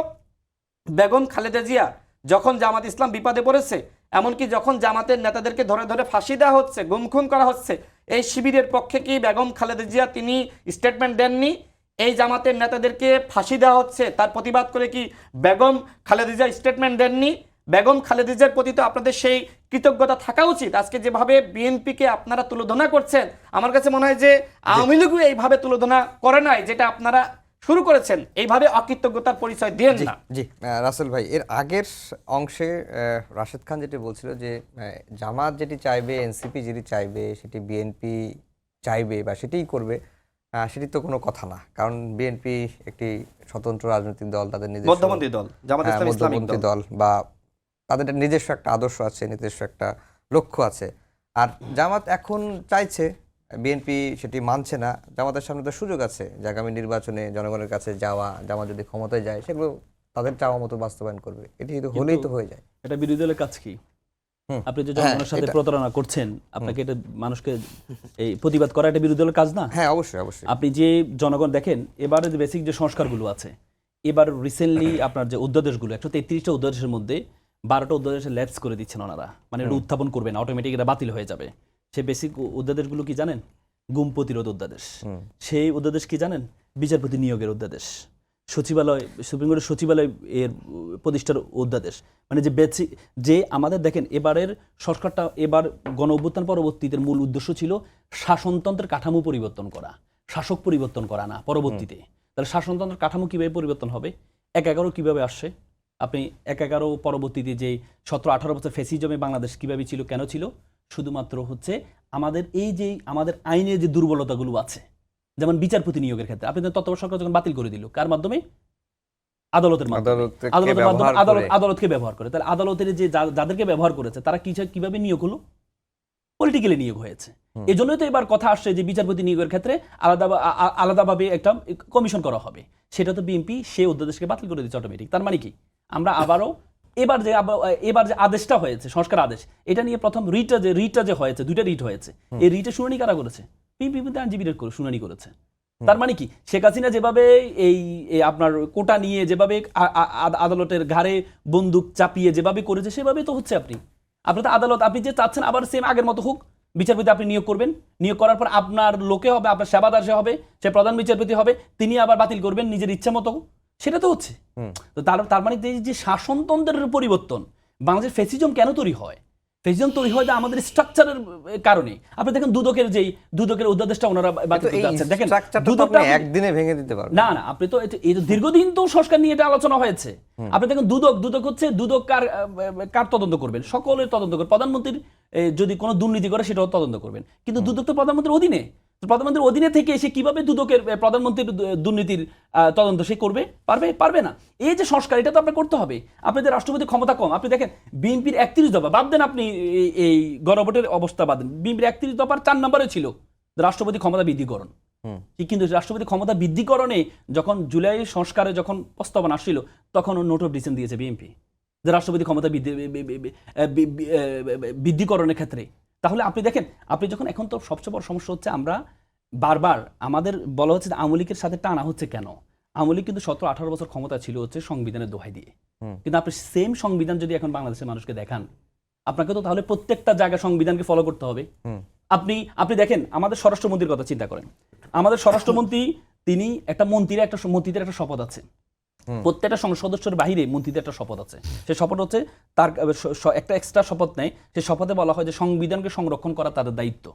বেগম খালেদা জিয়া যখন জামাত ইসলাম বিপদে পড়েছে, এমনকি যখন জামাতের নেতাদেরকে ধরে ধরে ফাঁসি দেওয়া হচ্ছে, গুমখুন করা হচ্ছে, এই শিবিরের পক্ষে কি বেগম খালেদা জিয়া তিনি স্টেটমেন্ট দেননি? এই জামাতের নেতাদেরকে ফাঁসি দেওয়া হচ্ছে, তার প্রতিবাদ করে কি বেগম খালেদা জিয়া স্টেটমেন্ট দেননি? বেগম খালেদা জিয়ার প্রতি তো আপনাদের সেই কৃতজ্ঞতা থাকা উচিত। আজকে যেভাবে বিএনপিকে আপনারা তুলনা করছেন, আমার কাছে মনে হয় যে আওয়ামী লীগও এইভাবে তুলনা করে নাই, যেটা আপনারা শুরু করেছেন। এইভাবে অকৃতজ্ঞতার পরিচয় দেন না। জি রাসেল ভাই, এর আগের অংশে রাশেদ খান যেটি বলছিল যে জামাত যেটি চাইবে, এনসিপি যেটি চাইবে, সেটি বিএনপি চাইবে বা সেটিই করবে, সেটি তো কোনো কথা না। কারণ বিএনপি একটি স্বতন্ত্র রাজনৈতিক দল, তাদের নিজস্ব মধ্যপন্থী দল, জামাত ইসলামী ইসলামিক মধ্যপন্থী দল, বা তাদের নিজস্ব একটা আদর্শ আছে, নিজস্ব একটা লক্ষ্য আছে। আর জামাত এখন চাইছে, বিএনপি সেটি মানছে না। জামাতের সামনে তো সুযোগ আছে যে আগামী নির্বাচনে জনগণের কাছে যাওয়া, জামাত যদি ক্ষমতায় যায় সেগুলো তাদের চাওয়া মতো বাস্তবায়ন করবে। এটি তো হলেই তো হয়ে যায়। এটা বিরোধী দলের কাজ কি? আপনি যে জনগণের সাথে প্রতারণা করছেন, আপনাকে এটা মানুষকে এই প্রতিবাদ করা এটা বিরোধী দলের কাজ না? হ্যাঁ, অবশ্যই অবশ্যই। আপনি যে জনগণ দেখেন, এবারে যে বেসিক যে সংস্কারগুলো আছে, এবার রিসেন্টলি আপনার যে অধ্যাদেশগুলো 133টা অধ্যাদেশের মধ্যে 12টা অধ্যাদেশে ল্যাপস করে দিচ্ছেন ওনারা, মানে এটা উত্থাপন করবেন, অটোমেটিক এটা বাতিল হয়ে যাবে। সেই বেসিক অধ্যাদেশগুলো কি জানেন? গুম প্রতিরোধ অধ্যাদেশ। সেই অধ্যাদেশ কি জানেন? বিচারপতি নিয়োগের অধ্যাদেশ, সচিবালয়, সুপ্রিম কোর্টের সচিবালয় এর প্রতিষ্ঠার অধ্যাদেশ। মানে যে বেসিক যে আমাদের দেখেন এবারের সরকারটা, এবার গণ অভ্যুত্থান পরবর্তীতে মূল উদ্দেশ্য ছিল শাসনতন্ত্রের কাঠামো পরিবর্তন করা, শাসক পরিবর্তন করা না পরবর্তীতে। তাহলে শাসনতন্ত্রের কাঠামো কিভাবে পরিবর্তন হবে? 1-11 কিভাবে আসছে? আপনি 1-11 পরবর্তীতে যে 17-18 বছর ফ্যাসিজমে বাংলাদেশ কিভাবে ছিল, কেন ছিল? শুধুমাত্র হচ্ছে আমাদের এই যে আমাদের আইনের যে দুর্বলতাগুলো আছে, যেমন বিচারপতি নিয়োগের ক্ষেত্রে আপনি তত্ত্বাবধায়ক সরকার যখন বাতিল করে দিল, কার মাধ্যমে? আদালতের মাধ্যমে। আদালতকে ব্যবহার করে। তাহলে আদালতের যে যাদেরকে ব্যবহার করেছে তারা কিভাবে নিয়োগ হলো? পলিটিক্যালি নিয়োগ হয়েছে। এই জন্যই তো এবার কথা আসছে যে বিচারপতি নিয়োগের ক্ষেত্রে আলাদাভাবে একটা কমিশন করা হবে। সেটা তো বিএনপি সেই অধ্যাদেশকে বাতিল করে দিচ্ছে অটোমেটিক। তার মানে কি? আমরা আবারও এবার যে আদেশটা হয়েছে, সংস্কার আদেশ, এটা নিয়ে প্রথম রিটটা যে হয়েছে, 2টা রিট হয়েছে, এই রিটের শুনানি কারা করেছে? বিএনপি আইনজীবীরা শুনানি করেছে। তার মানে কি? শেখ হাসিনা যেভাবে এই আপনার কোটা নিয়ে যেভাবে আদালতের ঘাড়ে বন্দুক চাপিয়ে যেভাবে করেছে, সেভাবে তো হচ্ছে। আপনি তো আদালত, আপনি যে চাচ্ছেন আবার সেম আগের মতো হোক, বিচারপতি আপনি নিয়োগ করবেন, নিয়োগ করার পর আপনার লোকে হবে, আপনার সেবাদার হবে, সে প্রধান বিচারপতি হবে, তিনি আবার বাতিল করবেন নিজের ইচ্ছা মতো। সেটা তো হচ্ছে। তো তার মানে যে শাসনতন্ত্রের পরিবর্তন, বাংলাদেশের ফ্যাসিজম কেন তৈরি হয়? ফ্যাসিজম তৈরি হয় যে আমাদের স্ট্রাকচারের কারণে। আপনি দেখেন দুদকের অধ্যাদেশটা ওনারা বাতিল করতে যাচ্ছেন। দেখেন দুদকটা একদিনে ভেঙে দিতে পারবেন না। আপনি তো এই দীর্ঘদিন তো সংস্কার নিয়ে এটা আলোচনা হয়েছে। আপনি দেখেন দুদক হচ্ছে, দুদক কার তদন্ত করবেন? সকলের তদন্ত করবেন। প্রধানমন্ত্রীর যদি কোনো দুর্নীতি করে সেটাও তদন্ত করবেন, কিন্তু দুদক তো প্রধানমন্ত্রীর অধীনে। প্রধানমন্ত্রীর অধীনে থেকে এসে কিভাবে দুদকের প্রধানমন্ত্রীর দুর্নীতির তদন্ত সে পারবে না। এই যে সংস্কার, এটা তো আপনার করতে হবে। আপনাদের রাষ্ট্রপতি ক্ষমতা কম। আপনি দেখেন বিএনপির 31 দফা বাদ দেন, আপনি এই গণভোটের অবস্থা বাদ দেন, বিএনপির 31 দফার 4 নম্বরে ছিল রাষ্ট্রপতি ক্ষমতা বৃদ্ধিকরণ। কিন্তু রাষ্ট্রপতি ক্ষমতা বৃদ্ধিকরণে যখন জুলাই সংস্কারে যখন প্রস্তাবনা আসছিল, তখন নোট অফ ডিসেন্ট দিয়েছে বিএনপি যে রাষ্ট্রপতি ক্ষমতা বৃদ্ধিকরণের ক্ষেত্রে। তাহলে আপনি দেখেন, আপনি যখন এখন তো সবচেয়ে বড় সমস্যা হচ্ছে, আমরা বারবার আমাদের বলা হচ্ছে আওয়ামী লীগের সাথে টানা হচ্ছে কেন? আওয়ামী লীগ কিন্তু 17-18 বছর ক্ষমতা ছিল হচ্ছে সংবিধানের দোহাই দিয়ে। কিন্তু আপনি সেম সংবিধান যদি এখন বাংলাদেশের মানুষকে দেখান, আপনাকে তো তাহলে প্রত্যেকটা জায়গায় সংবিধানকে ফলো করতে হবে। আপনি দেখেন আমাদের স্বরাষ্ট্রমন্ত্রীর কথা চিন্তা করেন। আমাদের স্বরাষ্ট্রমন্ত্রী, তিনি একটা মন্ত্রীর একটা শপথ আছে। প্রত্যেকটা সংসদ সদস্যের বাহিরে মন্ত্রীদের একটা শপথ আছে। সেই শপথ হচ্ছে তার একটা এক্সট্রা শপথ নেয়। সেই শপথে বলা হয় যে সংবিধানকে সংরক্ষণ করা তাদের দায়িত্ব।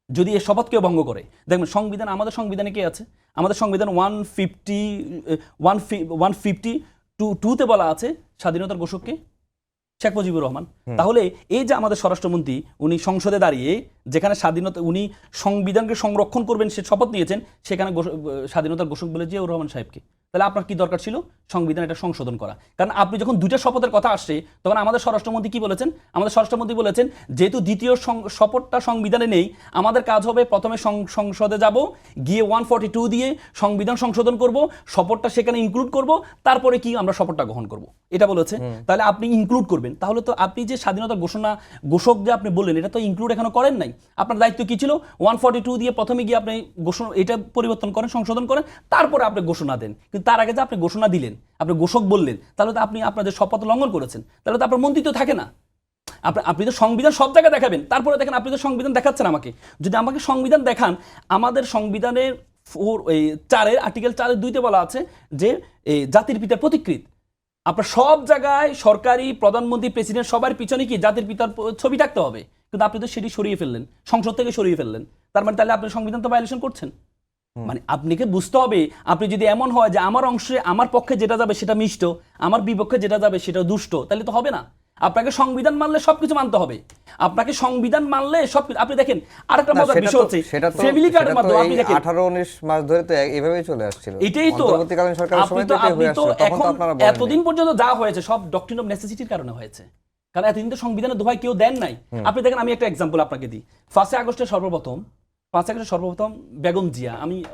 যদি এই শপথ কেউ ভঙ্গ করে, দেখবেন সংবিধান, আমাদের সংবিধানে কে আছে? আমাদের সংবিধান 152-তে বলা আছে স্বাধীনতার ঘোষককে শেখ মুজিবুর রহমান। তাহলে এই যে আমাদের স্বরাষ্ট্রমন্ত্রী, উনি সংসদে দাঁড়িয়ে যেখানে স্বাধীনতা, উনি সংবিধানকে সংরক্ষণ করবেন সে শপথ নিয়েছেন, সেখানে স্বাধীনতার ঘোষক বলে জিয়াউর রহমান সাহেবকে। তাহলে আপনার কি দরকার ছিল? সংবিধান এটা সংশোধন করা। কারণ আপনি যখন দুইটা শপথের কথা আসছে, তখন আমাদের স্বরাষ্ট্রমন্ত্রী কি বলেছেন? আমাদের স্বরাষ্ট্রমন্ত্রী বলেছেন যেহেতু দ্বিতীয় শপথটা সংবিধানে নেই, আমাদের কাজ হবে প্রথমে সংসদে যাব, গিয়ে 142 দিয়ে সংবিধান সংশোধন করব, শপথটা সেখানে ইনক্লুড করব, তারপরে কি আমরা শপথটা গ্রহণ করব, এটা বলেছে। তাহলে আপনি ইনক্লুড করবেন, তাহলে তো আপনি যে স্বাধীনতা ঘোষক যে আপনি বললেন, এটা তো ইনক্লুড এখনো করেন নাই। আপনার দায়িত্ব কি ছিল? 142 দিয়ে প্রথমে গিয়ে আপনি ঘোষণা এটা পরিবর্তন করেন, সংশোধন করেন, তারপরে আপনি ঘোষণা দেন। কিন্তু তার আগে যে আপনি ঘোষণা দিলেন, আপনি ঘোষক বললেন, তাহলে তো আপনি আপনাদের শপথ লঙ্ঘন করেছেন, তাহলে তো আপনার মন্ত্রিত্ব থাকে না। আপনি তো সংবিধান সব জায়গায় দেখাবেন, তারপরে দেখেন আপনি তো সংবিধান দেখাচ্ছেন আমাকে। যদি আমাকে সংবিধান দেখান, আমাদের সংবিধানের 4 আর্টিকেল 4(2)তে বলা আছে যে জাতির পিতার প্রতিকৃত। আপনার সব জায়গায় সরকারি প্রধানমন্ত্রী, প্রেসিডেন্ট সবার পিছনে কি জাতির পিতার ছবি থাকতে হবে, কিন্তু আপনি তো সেটি সরিয়ে ফেললেন, সংসদ থেকে সরিয়ে ফেললেন। তার মানে তাহলে আপনি সংবিধান তো ভায়োলেশন করছেন। মানে আপনাকে বুঝতে হবে, আপনি যদি এমন হয় যে আমার অংশে আমার পক্ষে যেটা যাবে সেটা মিষ্ট, আমার বিপক্ষে যেটা যাবে সেটা দুষ্ট, তাহলে তো হবে না। আপনাকে সংবিধান মানলে সবকিছু মানতে হবে। আপনাকে সংবিধান মানলে সবকিছু। আপনি দেখেন আরেকটা মজার বিষয় হচ্ছে ফ্যামিলি কার্ডের মাধ্যমে আপনি দেখেন 18-19 মাস ধরে তো এইভাবেই চলে আসছিল। এটাই তো অন্তর্বর্তীকালীন সরকারের সময় তো এটাই হয়ে আসছে, তখন তো আপনারা বলেন এতদিন পর্যন্ত যা হয়েছে সব ডক্ট্রিন অফ নেসেসিটির কারণে হয়েছে। কারণ এতদিন তো সংবিধানের দোহাই কেউ দেন নাই। আপনি দেখেন, আমি একটা এক্সাম্পল আপনাকে দিই। 5 আগস্টে সর্বপ্রথম বেগম জিয়া,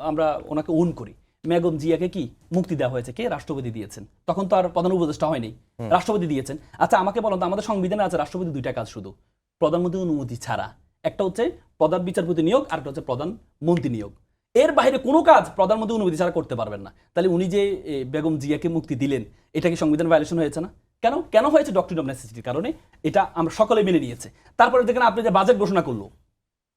আমরা ওনাকে ওন করি, বেগম জিয়াকে কি মুক্তি দেওয়া হয়েছে? কে? রাষ্ট্রপতি দিয়েছেন। তখন তো আর প্রধান উপদেষ্টা হয়নি, রাষ্ট্রপতি দিয়েছেন। আচ্ছা আমাকে বলেন তো, আমাদের সংবিধানে আছে রাষ্ট্রপতি 2টা কাজ শুধু, প্রধানমন্ত্রীর অনুমতি ছাড়া। একটা হচ্ছে প্রধান বিচারপতি নিয়োগ, আর একটা হচ্ছে প্রধানমন্ত্রী নিয়োগ। এর বাইরে কোনো কাজ প্রধানমন্ত্রী অনুমতি ছাড়া করতে পারবেন না। তাহলে উনি যে বেগম জিয়াকে মুক্তি দিলেন, এটা কি সংবিধান ভায়োলেশন হয়েছে না? কেন হয়েছে? ডক্ট্রিন অফ নেসেসিটির কারণে। এটা আমরা সকলে মেনে নিয়েছে। তারপরে দেখেন আপনি যে বাজেট ঘোষণা করলো,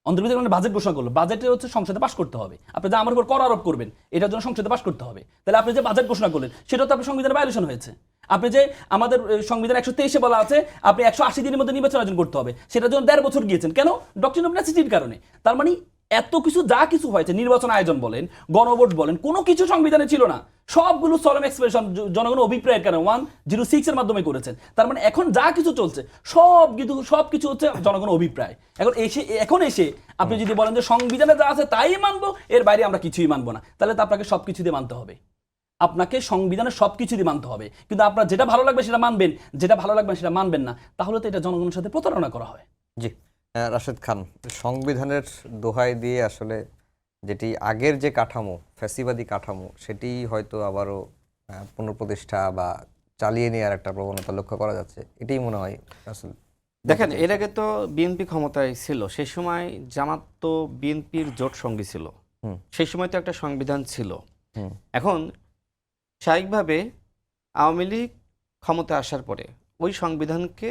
অন্তর্বর্তীকালীন বাজেট ঘোষণা করলো, বাজেটে হচ্ছে সংসদে পাস করতে হবে। আপনি যে আমার উপর কর আরোপ করবেন, এটার জন্য সংসদে পাস করতে হবে। তাহলে আপনি যে বাজেট ঘোষণা করলেন, সেটা তো আপনার সংবিধানের ভায়োলেশন হয়েছে। আপনি যে আমাদের সংবিধান 123-এ বলা আছে আপনি 180 দিনের মধ্যে নির্বাচন আয়োজন করতে হবে, সেটার জন্য 1.5 বছর গিয়েছেন। কেন? ডক্ট্রিন অফ নেসেসিটির কারণে। তার মানে এত কিছু যা কিছু হয়েছে, নির্বাচন আয়োজন বলেন, গণভোট বলেন, কোনো কিছু সংবিধানে ছিল না। সবগুলো সলেম এক্সপ্রেশন জনগণের অভিপ্রায়ের কারণে 106 এর মাধ্যমে করেছেন। তার মানে এখন যা কিছু চলছে সবকিছু হচ্ছে জনগণের অভিপ্রায়। এখন এসে আপনি যদি বলেন যে সংবিধানে যা আছে তাই মানবো, এর বাইরে আমরা কিছুই মানবো না, তাহলে তো আপনাকে সবকিছু দিয়ে মানতে হবে। আপনাকে সংবিধানের সবকিছু দিয়ে মানতে হবে। কিন্তু আপনার যেটা ভালো লাগবে সেটা মানবেন, যেটা ভালো লাগবে সেটা মানবেন না, তাহলে তো এটা জনগণের সাথে প্রতারণা করা হয়। জি, রাশেদ খান, সংবিধানের দোহাই দিয়ে আসলে যেটি আগের যে কাঠামো, ফ্যাসিবাদী কাঠামো, সেটি হয়তো আবারও পুনঃপ্রতিষ্ঠা বা চালিয়ে নেওয়ার একটা প্রবণতা লক্ষ্য করা যাচ্ছে, এটাই মনে হয় আসলে। দেখেন, এর আগে তো বিএনপি ক্ষমতায় ছিল, সেই সময় জামাত তো বিএনপির জোট সঙ্গী ছিল, সেই সময় তো একটা সংবিধান ছিল। এখন স্বাভাবিকভাবে আওয়ামী লীগ ক্ষমতায় আসার পরে ওই সংবিধানকে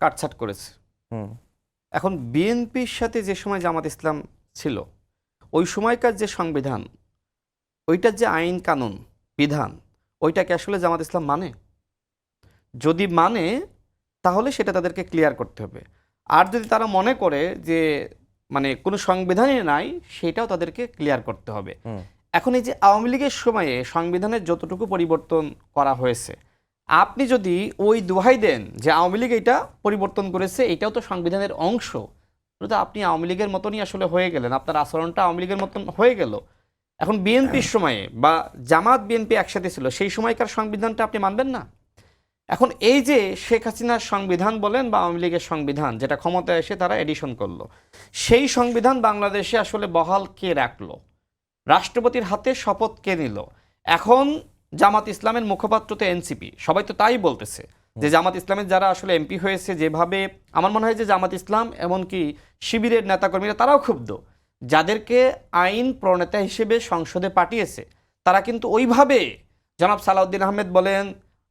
কাটছাট করেছে। এখন বিএনপির সাথে যে সময় জামাত ইসলাম ছিল, ওই সময়কার যে সংবিধান, ওইটার যে আইন কানুন বিধান, ওইটাকে আসলে জামাত ইসলাম মানে? যদি মানে তাহলে সেটা তাদেরকে ক্লিয়ার করতে হবে। আর যদি তারা মনে করে যে মানে কোনো সংবিধানই নাই, সেটাও তাদেরকে ক্লিয়ার করতে হবে। এখন এই যে আওয়ামী লীগের সময়ে সংবিধানের যতটুকু পরিবর্তন করা হয়েছে, আপনি যদি ওই দোহাই দেন যে আওয়ামী লীগ এটা পরিবর্তন করেছে, এটাও তো সংবিধানের অংশ, তো আপনি আওয়ামী লীগের মতনই আসলে হয়ে গেলেন, আপনার আচরণটা আওয়ামী লীগের মতন হয়ে গেল। এখন বিএনপির সময়ে বা জামাত বিএনপি একসাথে ছিল, সেই সময়কার সংবিধানটা আপনি মানবেন না? এখন এই যে শেখ হাসিনার সংবিধান বলেন বা আওয়ামী লীগের সংবিধান, যেটা ক্ষমতায় এসে তারা এডিশন করলো, সেই সংবিধান বাংলাদেশে আসলে বহাল কে রাখলো? রাষ্ট্রপতির হাতে শপথ কে নিল? এখন জামাত ইসলামের মুখপাত্র তো এনসিপি, সবাই তো তাই বলতেছে যে জামাত ইসলামের যারা আসলে এমপি হয়েছে, যেভাবে আমার মনে হয় যে জামাত ইসলাম এমনকি শিবিরের নেতাকর্মীরা তারাও ক্ষুব্ধ, যাদেরকে আইন প্রণেতা হিসেবে সংসদে পাঠিয়েছে, তারা কিন্তু ওইভাবে জনাব সালাউদ্দিন আহমেদ বলেন,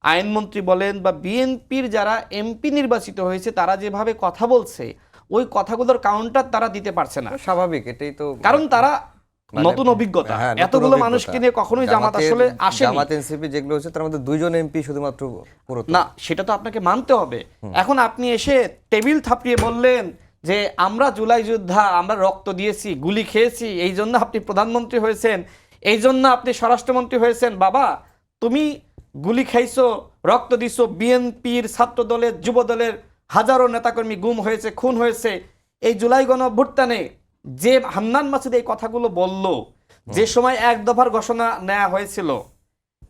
আইনমন্ত্রী বলেন, বা বিএনপির যারা এমপি নির্বাচিত হয়েছে, তারা যেভাবে কথা বলছে, ওই কথাগুলোর কাউন্টার তারা দিতে পারছে না। স্বাভাবিক, এটাই তো, কারণ তারা নতুন অভিজ্ঞতা, এতগুলো মানুষকে নিয়ে কখনোই জামাত আসলে আসেনি। জামাত এনসিপি যেগুলো হচ্ছে তার মধ্যে 2জন এমপি শুধুমাত্র পুরোটা না, সেটা তো আপনাকে মানতে হবে। এখন আপনি এসে টেবিল থাপিয়ে বললেন যে আমরা জুলাই যোদ্ধা, আমরা রক্ত দিয়েছি, গুলি খেয়েছি, এই জন্য আপনি প্রধানমন্ত্রী হয়েছেন, এই জন্য আপনি স্বরাষ্ট্রমন্ত্রী হয়েছেন। বাবা, তুমি গুলি খাইছো, রক্ত দিছো, বিএনপির ছাত্র দলের, যুব দলের হাজারো নেতাকর্মী গুম হয়েছে, খুন হয়েছে। এই জুলাই গণঅভ্যুত্থানে যে হান্নান মাসুদ এই কথাগুলো বলল, যে সময় 1 দফার ঘোষণা নেওয়া হয়েছিল,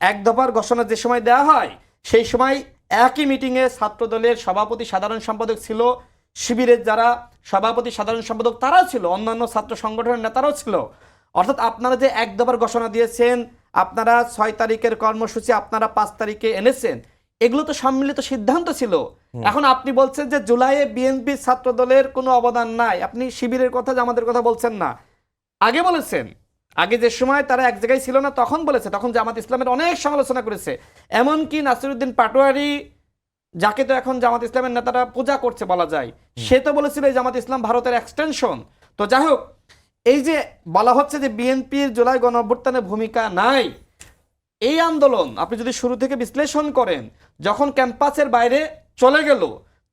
এক দফার ঘোষণা যে সময় দেওয়া হয় সেই সময় একই মিটিংয়ে ছাত্রদলের সভাপতি সাধারণ সম্পাদক ছিল, শিবিরের যারা সভাপতি সাধারণ সম্পাদক তারাও ছিল, অন্যান্য ছাত্র সংগঠনের নেতারাও ছিল। অর্থাৎ আপনারা যে এক দফার ঘোষণা দিয়েছেন, আপনারা 6 তারিখের কর্মসূচি আপনারা 5 তারিখে এনেছেন, এগুলো তো সম্মিলিত সিদ্ধান্ত ছিল। এখন আপনি বলছেন যে জুলাইয়ে বিএনপি ছাত্র দলের কোনো অবদান নাই, আপনি শিবিরের কথা জামাতের কথা বলছেন না, আগে বলেছেন। আগে যে সময় তারা এক জায়গায় ছিল না তখন বলেছে, তখন জামাত ইসলামের অনেক সমালোচনা করেছে। এমনকি নাসিরউদ্দিন পাটোয়ারি, যাকে তো এখন জামাত ইসলামের নেতারা পূজা করছে বলা যায়, সে তো বলেছিল এই জামাত ইসলাম ভারতের এক্সটেনশন। তো যাই হোক, এই যে বলা হচ্ছে যে বিএনপির জুলাই গণঅভ্যুত্থানে ভূমিকা নাই, এই আন্দোলন আপনি যদি শুরু থেকে বিশ্লেষণ করেন, যখন ক্যাম্পাসের বাইরে চলে গেল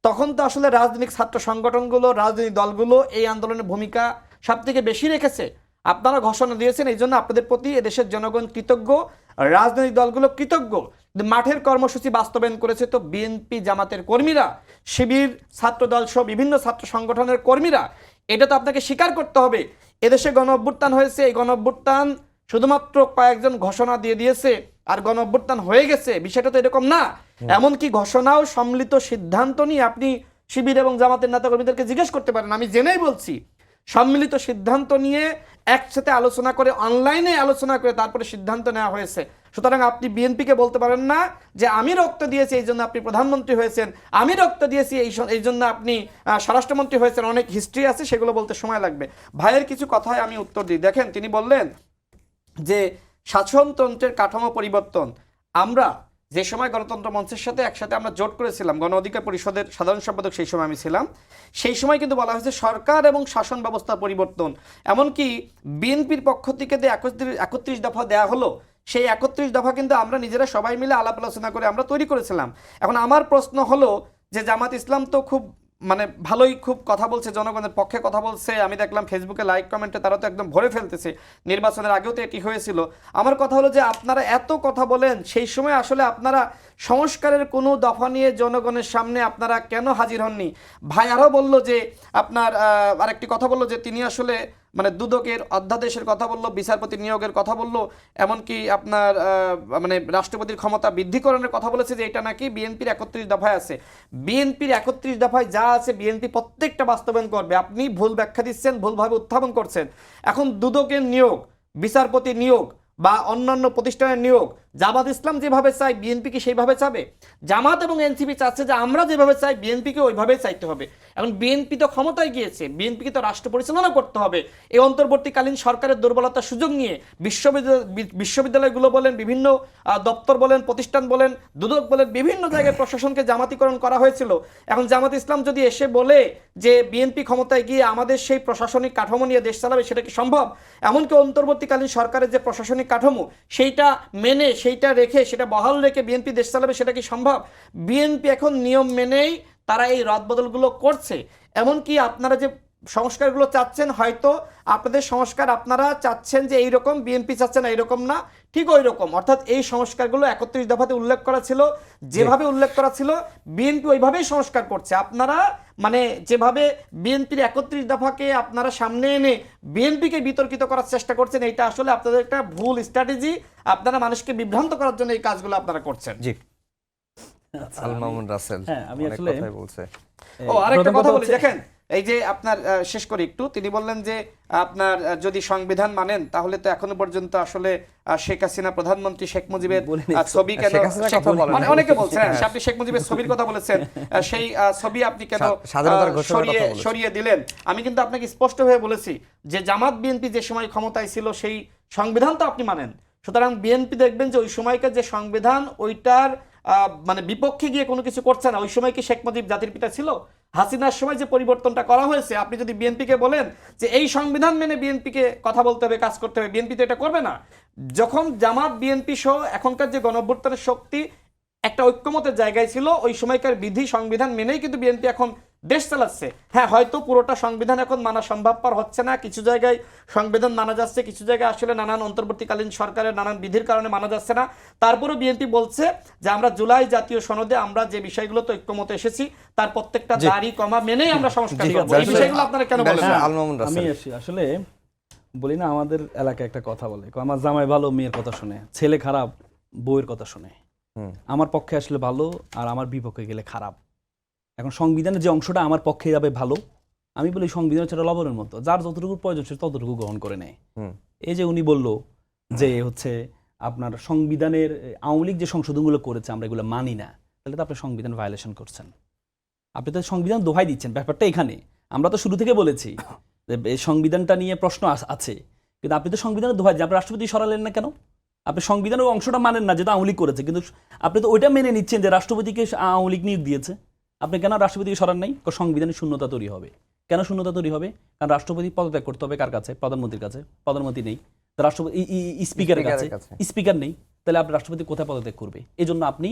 তখন তো আসলে রাজনৈতিক ছাত্র সংগঠনগুলো, রাজনৈতিক দলগুলো এই আন্দোলনের ভূমিকা সব থেকে বেশি রেখেছে। আপনারা ঘোষণা দিয়েছেন, এই জন্য আপনাদের প্রতি এদেশের জনগণ কৃতজ্ঞ, রাজনৈতিক দলগুলো কৃতজ্ঞ। মাঠের কর্মসূচি বাস্তবায়ন করেছে তো বিএনপি জামাতের কর্মীরা, শিবির ছাত্রদল সহ বিভিন্ন ছাত্র সংগঠনের কর্মীরা। এটা তো আপনাকে স্বীকার করতে হবে। এদেশে গণঅভ্যুত্থান হয়েছে, এই গণঅভ্যুত্থান শুধুমাত্র কয়েকজন ঘোষণা দিয়ে দিয়েছে আর গণঅভ্যুত্থান হয়ে গেছে, বিষয়টা তো এরকম না। এমনকি ঘোষণাও সম্মিলিত সিদ্ধান্ত নিয়ে আপনি শিবির এবং জামাতের নেতাকর্মীদেরকে জিজ্ঞেস করতে পারেন, আমি জেনেই বলছি, সম্মিলিত সিদ্ধান্ত নিয়ে একসাথে আলোচনা করে, অনলাইনে আলোচনা করে তারপরে সিদ্ধান্ত নেওয়া হয়েছে। সুতরাং আপনি বিএনপিকে বলতে পারেন না যে আমি রক্ত দিয়েছি এই জন্য আপনি প্রধানমন্ত্রী হয়েছেন, আমি রক্ত দিয়েছি এই জন্য আপনি স্বরাষ্ট্রমন্ত্রী হয়েছেন। অনেক হিস্ট্রি আছে, সেগুলো বলতে সময় লাগবে। ভাইয়ের কিছু কথায় আমি উত্তর দিই। দেখেন, তিনি বললেন যে শাসনতন্ত্রের কাঠামো পরিবর্তন। আমরা যে সময় গণতন্ত্র মঞ্চের সাথে একসাথে আমরা জোট করেছিলাম, গণ অধিকার পরিষদের সাধারণ সম্পাদক সেই সময় আমি ছিলাম, সেই সময় কিন্তু বলা হয়েছে সরকার এবং শাসন ব্যবস্থার পরিবর্তন। এমনকি বিএনপির পক্ষ থেকে যে 31 দফা দেওয়া হলো, সেই 31 দফা কিন্তু আমরা নিজেরা সবাই মিলে আলাপ আলোচনা করে আমরা তৈরি করেছিলাম। এখন আমার প্রশ্ন হলো যে জামাত ইসলাম তো খুব ভালোই খুব কথা বলছে, জনগণের পক্ষে কথা বলছে, আমি দেখলাম ফেসবুকে লাইক কমেন্টে তারা তো একদম ভরে ফেলতেছে, নির্বাচনের আগেও তো এটি হয়েছিল। আমার কথা হলো যে আপনারা এত কথা বলেন, সেই সময় আসলে আপনারা সংস্কারের কোনো দফা নিয়ে জনগণের সামনে আপনারা কেন হাজির হননি? ভাই আরও বললো যে আপনার আরেকটি কথা বললো যে তিনি আসলে দুদকের অধ্যাদেশের কথা বললো, বিচারপতি নিয়োগের কথা বললো, এমনকি আপনার রাষ্ট্রপতির ক্ষমতা বৃদ্ধিকরণের কথা বলেছে, যে এটা নাকি বিএনপির 31 দফায় আছে। বিএনপির 31 দফায় যা আছে বিএনপি প্রত্যেকটা বাস্তবায়ন করবে। আপনি ভুল ব্যাখ্যা দিচ্ছেন, ভুলভাবে উত্থাপন করছেন। এখন দুদকের নিয়োগ, বিচারপতি নিয়োগ বা অন্যান্য প্রতিষ্ঠানের নিয়োগ জামাত ইসলাম যেভাবে চায় বিএনপি কি সেইভাবে চাবে? জামাত এবং এনসিপি চাচ্ছে যে আমরা যেভাবে চাই বিএনপিকে ওইভাবেই চাইতে হবে। এখন বিএনপি তো ক্ষমতায় গিয়েছে, বিএনপিকে তো রাষ্ট্র পরিচালনা করতে হবে। এই অন্তর্বর্তীকালীন সরকারের দুর্বলতার সুযোগ নিয়ে বিশ্ববিদ্যালয়গুলো বলেন, বিভিন্ন দপ্তর বলেন, প্রতিষ্ঠান বলেন, দুদক বলেন, বিভিন্ন জায়গায় প্রশাসনকে জামাতিকরণ করা হয়েছিল। এখন জামাত ইসলাম যদি এসে বলে যে বিএনপি ক্ষমতায় গিয়ে আমাদের সেই প্রশাসনিক কাঠামো নিয়ে দেশ চালাবে, সেটা কি সম্ভব? এমনকি অন্তর্বর্তীকালীন সরকারের যে প্রশাসনিক কাঠামো সেইটা মেনে, সেইটা রেখে, সেটা বহাল রেখে বিএনপি দেশ চালাবে, সেটা কি সম্ভব? বিএনপি এখন নিয়ম মেনেই তারা এই রদবদলগুলো করছে। এমনকি আপনারা যে সংস্কারগুলো চাচ্ছেন, হয়তো আপনাদের সংস্কার আপনারা চাচ্ছেন যে এইরকম, বিএনপি চাচ্ছে না এইরকম না, ঠিক ওই রকম। অর্থাৎ এই সংস্কারগুলো 31 দফাতে উল্লেখ করা ছিল, যেভাবে উল্লেখ করা ছিল বিএনপি ওইভাবেই সংস্কার করছে। আপনারা যেভাবে বিএনপির 31 দফাকে আপনারা সামনে এনে বিএনপিকে বিতর্কিত করার চেষ্টা করছেন, এটা আসলে আপনাদের একটা ভুল স্ট্র্যাটেজি। আপনারা মানুষকে বিভ্রান্ত করার জন্য এই কাজগুলো আপনারা করছেন। জি, আল মামুন রাসেল আমি অনেক আসলে কথাই বলছে। আরেকটা কথা বলি, দেখেন এই যে আপনার শেষ করে একটু, তিনি বললেন যে আপনার যদি সংবিধান মানেন তাহলে তো এখনো পর্যন্ত আসলে শেখ হাসিনা প্রধানমন্ত্রী, শেখ মুজিবের ছবি কেন, অনেকে বলছেন আপনি শেখ মুজিবের ছবির কথা বলেছেন, সেই ছবি আপনি কেন সরিয়ে দিলেন? আমি কিন্তু আপনাকে স্পষ্টভাবে বলেছি যে জামাত বিএনপি যে সময় ক্ষমতায় ছিল সেই সংবিধান তো আপনি মানেন। সুতরাং বিএনপি দেখবেন যে ওই সময়কার যে সংবিধান, ওইটার বিপক্ষে গিয়ে কোনো কিছু করছে না। ওই সময় কি শেখ মুজিব জাতির পিতা ছিল? হাসিনার সময় যে পরিবর্তনটা করা হয়েছে, আপনি যদি বিএনপিকে বলেন যে এই সংবিধান মেনে বিএনপিকে কথা বলতে হবে, কাজ করতে হবে, বিএনপি তো এটা করবে না। যখন জামাত বিএনপি সহ এখনকার যে গণঅভ্যুত্থানের শক্তি একটা ঐক্যমতের জায়গায় ছিল, ওই সময়কার বিধি সংবিধান মেনেই কিন্তু বিএনপি এখন দেশ চালাচ্ছে। হ্যাঁ, হয়তো পুরোটা সংবিধান এখন মানা সম্ভবপর হচ্ছে না, কিছু জায়গায় সংবিধান মানা যাচ্ছে, কিছু জায়গায় আসলে নানান অন্তর্বর্তীকালীন সরকারের নানান বিধির কারণে মানা যাচ্ছে না। তারপরেও বিএনপি বলছে যে আমরা জুলাই জাতীয় সনদে আমরা যে বিষয়গুলো তো ঐক্যমতে এসেছি তার প্রত্যেকটা দাড়ি কমা মেনেই আমরা সংস্কার করব। এই বিষয়গুলো আপনারা কেন বলেন? আমি আসলে বলি না, আমাদের এলাকায় একটা কথা বলে, আমার জামাই ভালো মেয়ের কথা শুনে, ছেলে খারাপ বউয়ের কথা শুনে, আমার পক্ষে আসলে ভালো আর আমার বিপক্ষে গেলে খারাপ। এখন সংবিধানের যে অংশটা আমার পক্ষে যাবে ভালো, আমি বলি সংবিধান হচ্ছে একটা লবণের মতো, যার যতটুকু প্রয়োজন সে ততটুকু গ্রহণ করে নেয়। এই যে উনি বলল যে হচ্ছে আপনার সংবিধানের আওয়ামী লীগ যে সংশোধনগুলো করেছে আমরা এগুলো মানি না, তাহলে তো আপনি সংবিধান ভায়োলেশন করছেন, আপনি তো সংবিধান দোহাই দিচ্ছেন। ব্যাপারটা এখানে, আমরা তো শুরু থেকে বলেছি যে এই সংবিধানটা নিয়ে প্রশ্ন আছে, কিন্তু আপনি তো সংবিধানের দোহাই দিচ্ছেন। আপনি রাষ্ট্রপতি সরালেন না কেন? আপনি সংবিধানের অংশটা মানেন না যেটা আওয়ামী লীগ করেছে, কিন্তু আপনি তো ওইটা মেনে নিচ্ছেন যে রাষ্ট্রপতিকে আওয়ামী লীগ নিয়োগ দিয়েছে। আপনি কেন রাষ্ট্রপতিকে সরান নাই? সংবিধানের শূন্যতা তৈরি হবে। কেন শূন্যতা তৈরি হবে? কারণ রাষ্ট্রপতি পদত্যাগ করতে হবে কার কাছে? প্রধানমন্ত্রীর কাছে। প্রধানমন্ত্রী নেই, রাষ্ট্রপতি স্পিকারের কাছে, স্পিকার নেই, তাহলে আপনি রাষ্ট্রপতি কোথায় পদত্যাগ করবে? এই জন্য আপনি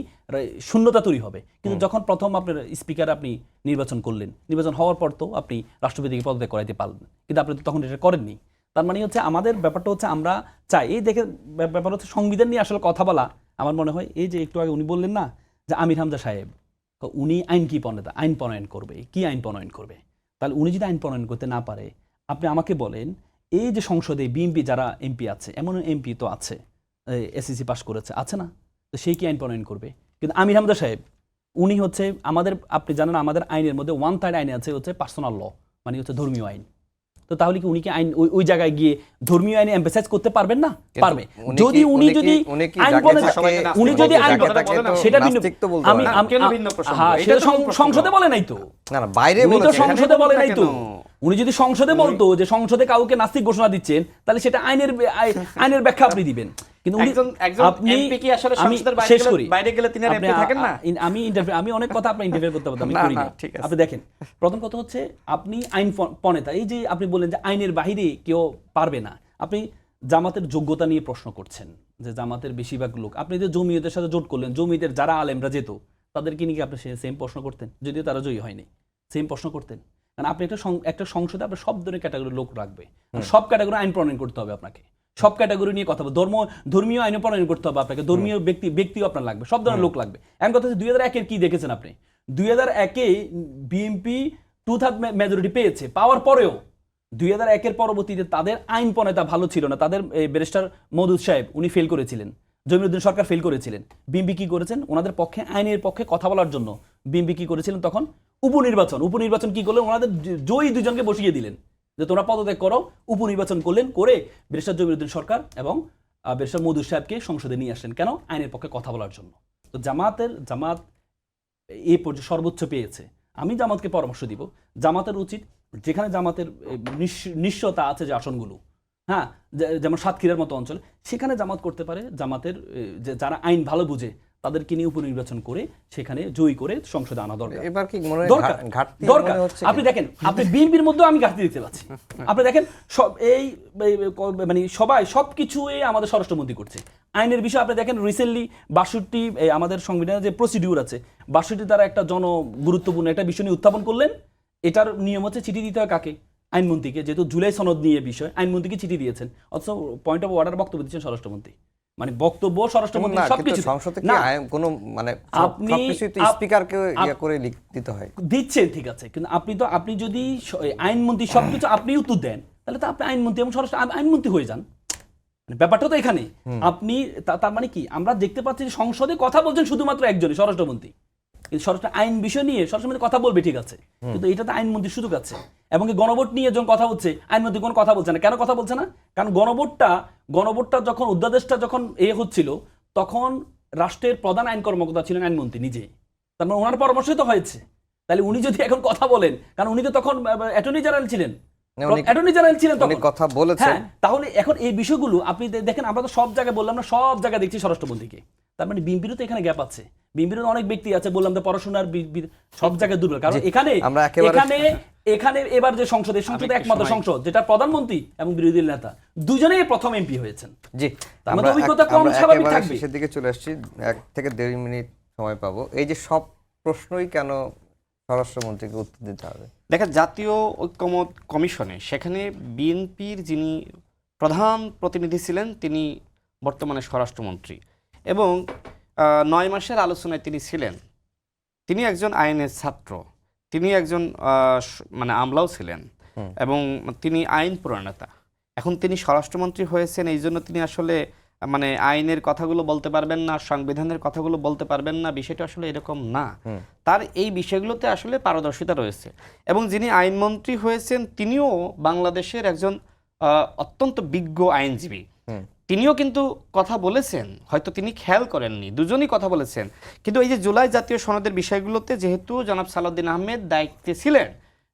শূন্যতা তৈরি হবে। কিন্তু যখন প্রথম আপনার স্পিকার আপনি নির্বাচন করলেন, নির্বাচন হওয়ার পর তো আপনি রাষ্ট্রপতিকে পদত্যাগ করাইতে পারলেন, কিন্তু আপনি তো তখন এটা করেননি। তার মানে হচ্ছে আমাদের ব্যাপারটা হচ্ছে আমরা চাই, এই দেখে ব্যাপার হচ্ছে সংবিধান নিয়ে আসলে কথা বলা। আমার মনে হয় এই যে একটু আগে উনি বললেন না যে আমির হামজা সাহেব, উনি আইন কি প্রণেতা, আইন প্রণয়ন করবে, কি আইন প্রণয়ন করবে? তাহলে উনি যদি আইন প্রণয়ন করতে না পারে, আপনি আমাকে বলেন এই যে সংসদে বিএনপি যারা এমপি আছে, এমন এমপি তো আছে এসএসসি পাস করেছে, আছে না? তো সেই কি আইন প্রণয়ন করবে? কিন্তু আমির হামজা সাহেব উনি হচ্ছে আমাদের, আপনি জানেন আমাদের আইনের মধ্যে 1/3 আইনে আছে হচ্ছে পার্সোনাল ল, মানে হচ্ছে ধর্মীয় আইন। তো তাহলে কি উনি কি আইন ওই জায়গায় গিয়ে ধর্মীয় আইনে এমফাসাইজ করতে পারবেন না? পারবে। যদি উনি যদি আইন বলেন, উনি যদি আইন সেটা ভিন্ন প্রশ্ন। হ্যাঁ, সেটা সংসদে বলে নাই তো, না না বাইরে বলেছে, সংসদে বলে নাই তো। উনি যদি সংসদে বলতো যে সংসদে কাউকে নাস্তিক ঘোষণা দিচ্ছেন, তাহলে সেটা আইনের ব্যাখ্যা আপনি দিবেন। কিন্তু আমি অনেক কথা আপনার ইন্টারফেয়ার করতে পারতাম, আমি করি না। আপনি দেখেন, প্রথম কথা হচ্ছে আপনি আইন প্রণেতা, এই যে আপনি বললেন যে আইনের বাহিরে কেউ পারবে না, আপনি জামাতের যোগ্যতা নিয়ে প্রশ্ন করছেন যে জামাতের বেশিরভাগ লোক, আপনি যে জমিয়তের সাথে জোট করলেন, জমিয়তের যারা আলেমরা যেত তাদেরকে নিয়ে আপনি সেম প্রশ্ন করতেন, যদিও তারা জয়ী হয়নি, সেম প্রশ্ন করতেন। কারণ আপনি একটা সংসদে আপনার সব ধরনের ক্যাটাগরির লোক রাখবে, সব ক্যাটাগরি আইন প্রণয়ন করতে হবে আপনাকে, সব ক্যাটাগরি নিয়ে কথা বলবো, ধর্মীয় আইন প্রণয়ন করতে হবে আপনাকে, ধর্মীয় ব্যক্তিও আপনার লাগবে, সব ধরনের লোক লাগবে। এমন কথা হচ্ছে 2001-এর কি দেখেছেন আপনি? 2001-এ বিএনপি 2/3 মেজরিটি পেয়েছে, পাওয়ার পরেও 2001-এর পরবর্তীতে তাদের আইন প্রণেতা ভালো ছিল না, তাদের ব্যারিস্টার মওদুদ সাহেব উনি ফেল করেছিলেন, জমিরুদ্দিন সরকার ফেল করেছিলেন। বিএনপি কি করেছেন? ওনাদের পক্ষে, আইনের পক্ষে কথা বলার জন্য বিএনপি কি করেছিলেন? তখন উপনির্বাচন কি করলেন? ওনাদের জয়ী দুজনকে বসিয়ে দিলেন যে তোমরা পদত্যাগ করো, উপনির্বাচন করলেন, করে ব্যারিস্টার জমিরুদ্দিন সরকার এবং ব্যারিস্টার মওদুদ সাহেবকে সংসদে নিয়ে আসলেন। কেন? আইনের পক্ষে কথা বলার জন্য। তো জামাত এই পর্যায়ে সর্বোচ্চ পেয়েছে। আমি জামাতকে পরামর্শ দিব, জামাতের উচিত যেখানে জামাতের নিশ্চয়তা আছে যে আসনগুলো, হ্যাঁ, যেমন সাতক্ষীরার মতো অঞ্চল, সেখানে জামাত করতে পারে। জামাতের যারা আইন ভালো বুঝে তাদেরকে নিয়ে উপনির্বাচন করে সেখানে জয়ী করে সংসদে আনা দরকার। এবার কি মনে হয় দরকার? আপনি দেখেন, আপনি বিএনপির মধ্যেও আমি ঘাটতি দেখতে পাচ্ছি। আপনি দেখেন সব মানে সবাই সবকিছু আমাদের স্বরাষ্ট্রমন্ত্রী করছে আইনের বিষয়। আপনি দেখেন রিসেন্টলি 62 আমাদের সংবিধানের যে প্রসিডিউর আছে, 62 দ্বারা একটা গুরুত্বপূর্ণ একটা বিষয় নিয়ে উত্থাপন করলেন। এটার নিয়ম হচ্ছে চিঠি দিতে হয় কাকে? আইনমন্ত্রীকে। যেহেতু জুলাই সনদ নিয়ে বিষয়, আইনমন্ত্রীকে চিঠি দিয়েছেন, অথচ পয়েন্ট অফ অর্ডার বক্তব্য দিচ্ছেন স্বরাষ্ট্রমন্ত্রী। মানে বক্তব্য স্বরাষ্ট্রমন্ত্রী সবকিছু না, কোনো আপনি স্পিকারকে ইয়া করে দিতে হয়, দিচ্ছেন, ঠিক আছে, কিন্তু আপনি যদি আইনমন্ত্রী সবকিছু আপনি উত্তর দেন, তাহলে তো আপনি আইনমন্ত্রী এবং আইনমন্ত্রী হয়ে যান। ব্যাপারটা তো এখানে। আপনি তার মানে কি, আমরা দেখতে পাচ্ছি সংসদে কথা বলছেন শুধুমাত্র একজনই, স্বরাষ্ট্রমন্ত্রী। কিন্তু স্বরাষ্ট্র আইন বিষয় নিয়ে স্বরাষ্ট্রমন্ত্রী কথা বলবে, ঠিক আছে, কিন্তু এটাতে আইনমন্ত্রীর সুযোগ আছে। এবং গণভোট নিয়ে যখন কথা হচ্ছে, আইনমন্ত্রী কোনো কথা বলছে না। কেন কথা বলছে না? কারণ গণভোটটা যখন অধ্যাদেশটা যখন হচ্ছিল, তখন রাষ্ট্রের প্রধান আইন কর্মকর্তা ছিলেন আইনমন্ত্রী নিজেই, তার মানে ওনার পরামর্শই তো হয়েছে। তাহলে উনি যদি এখন কথা বলেন, কারণ উনি তো তখন অ্যাটর্নি জেনারেল ছিলেন, তখন কথা বলেছেন, তাহলে এখন এই বিষয়গুলো আপনি দেখেন। আমরা তো সব জায়গায় বললাম না, সব জায়গায় দেখছি স্বরাষ্ট্রমন্ত্রীকে। তার মানে বিএনপিরও তো এখানে গ্যাপ আছে, বিএনপির অনেক ব্যক্তি আছে, বললাম তো পড়াশোনার সব জায়গায় দুর্বল। কারণ এখানে এবার যে সংসদে একমাত্র সংসদ যেটা প্রধানমন্ত্রী এবং বিরোধী নেতা দুজনেই প্রথম এমপি হয়েছেন। জি, আমাদের অভিজ্ঞতা কম, স্বাভাবিক থাকবে। শেষের দিকে চলে আসছি, 1 থেকে 1.5 মিনিট সময় পাবো। এই যে সব প্রশ্নই কেন স্বরাষ্ট্রমন্ত্রীকে উত্তর দিতে হবে? দেখেন, জাতীয় ঐক্যমত কমিশনে সেখানে বিএনপির যিনি প্রধান প্রতিনিধি ছিলেন তিনি বর্তমানে স্বরাষ্ট্রমন্ত্রী, এবং 9 মাসের আলোচনায় তিনি ছিলেন। তিনি একজন আইনের ছাত্র, তিনি একজন মানে আমলাও ছিলেন, এবং তিনি আইন প্রণেতা। এখন তিনি স্বরাষ্ট্রমন্ত্রী হয়েছেন, এই জন্য তিনি আসলে মানে আইনের কথাগুলো বলতে পারবেন না, সংবিধানের কথাগুলো বলতে পারবেন না, বিষয়টা আসলে এরকম না। তার এই বিষয়গুলোতে আসলে পারদর্শিতা রয়েছে। এবং যিনি আইনমন্ত্রী হয়েছেন তিনিও বাংলাদেশের একজন অত্যন্ত বিজ্ঞ আইনজীবী। তিনিও কিন্তু কথা বলেছেন, হয়তো তিনি খেয়াল করেননি, দুজনই কথা বলেছেন। কিন্তু এই যে জুলাই জাতীয় সনদের বিষয়গুলোতে যেহেতু জনাব সালাউদ্দিন আহমেদ দায়িত্বে ছিলেন,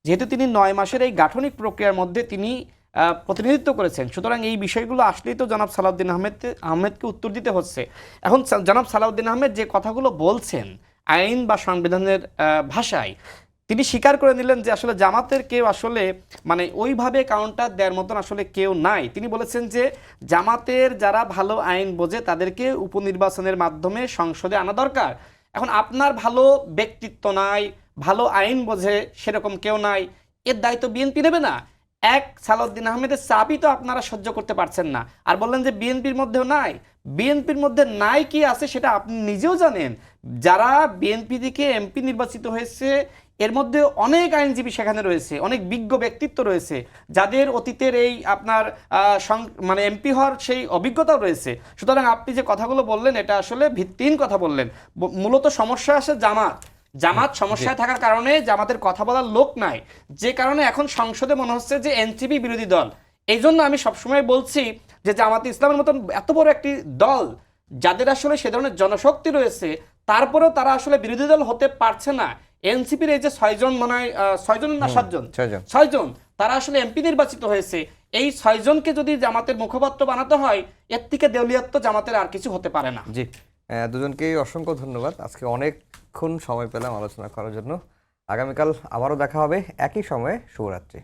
যেহেতু তিনি 9 মাসের এই গাঠনিক প্রক্রিয়ার মধ্যে তিনি প্রতিনিধিত্ব করেছেন, সুতরাং এই বিষয়গুলো আসলেই তো জনাব সালাউদ্দিন আহমেদকে উত্তর দিতে হচ্ছে। এখন জনাব সালাউদ্দিন আহমেদ যে কথাগুলো বলছেন আইন বা সংবিধানের ভাষায়, তিনি স্বীকার করে নিলেন যে আসলে জামাতের কেউ আসলে মানে ওইভাবে কাউন্টার দেওয়ার মতন আসলে কেউ নাই। তিনি বলেছেন যে জামাতের যারা ভালো আইন বোঝে তাদেরকে উপনির্বাচনের মাধ্যমে সংসদে আনা দরকার। এখন আপনার ভালো ব্যক্তিত্ব নাই, ভালো আইন বোঝে সেরকম কেউ নাই, এর দায়িত্ব বিএনপি নেবে না? এক সালাউদ্দিন আহমেদের চাপই তো আপনারা সহ্য করতে পারছেন না, আর বললেন যে বিএনপির মধ্যেও নাই। বিএনপির মধ্যে নাই কি আছে সেটা আপনি নিজেও জানেন। যারা বিএনপি থেকে এমপি নির্বাচিত হয়েছে এর মধ্যে অনেক আইনজীবী সেখানে রয়েছে, অনেক বিজ্ঞ ব্যক্তিত্ব রয়েছে, যাদের অতীতের এই আপনার মানে এমপি হওয়ার সেই অভিজ্ঞতাও রয়েছে। সুতরাং আপনি যে কথাগুলো বললেন এটা আসলে ভিত্তিহীন কথা বললেন। মূলত সমস্যা আসে জামাত সমস্যায় থাকার কারণে জামাতের কথা বলার লোক নাই, যে কারণে এখন সংসদে মনে হচ্ছে যে এনসিপি বিরোধী দল। এই জন্য আমি সবসময় বলছি যে জামাতে ইসলামের মতন এত বড় একটি দল, যাদের আসলে সে ধরনের জনশক্তি রয়েছে, তারপরেও তারা আসলে বিরোধী দল হতে পারছে না। এনসিপির এই যে 6 জন মনে হয় 6 জন না 7 জন 6 জন তারা আসলে এমপি নির্বাচিত হয়েছে। এই 6 জনকে যদি জামাতের মুখপাত্র বানাতে হয়, এর থেকে দেউলিয়াত্ব জামাতের আর কিছু হতে পারে না। জি, দুজনকেই অসংখ্য ধন্যবাদ। আজকে অনেকক্ষণ সময় পেলাম আলোচনা করার জন্য। আগামীকাল আবারও দেখা হবে একই সময়ে। শুভরাত্রি।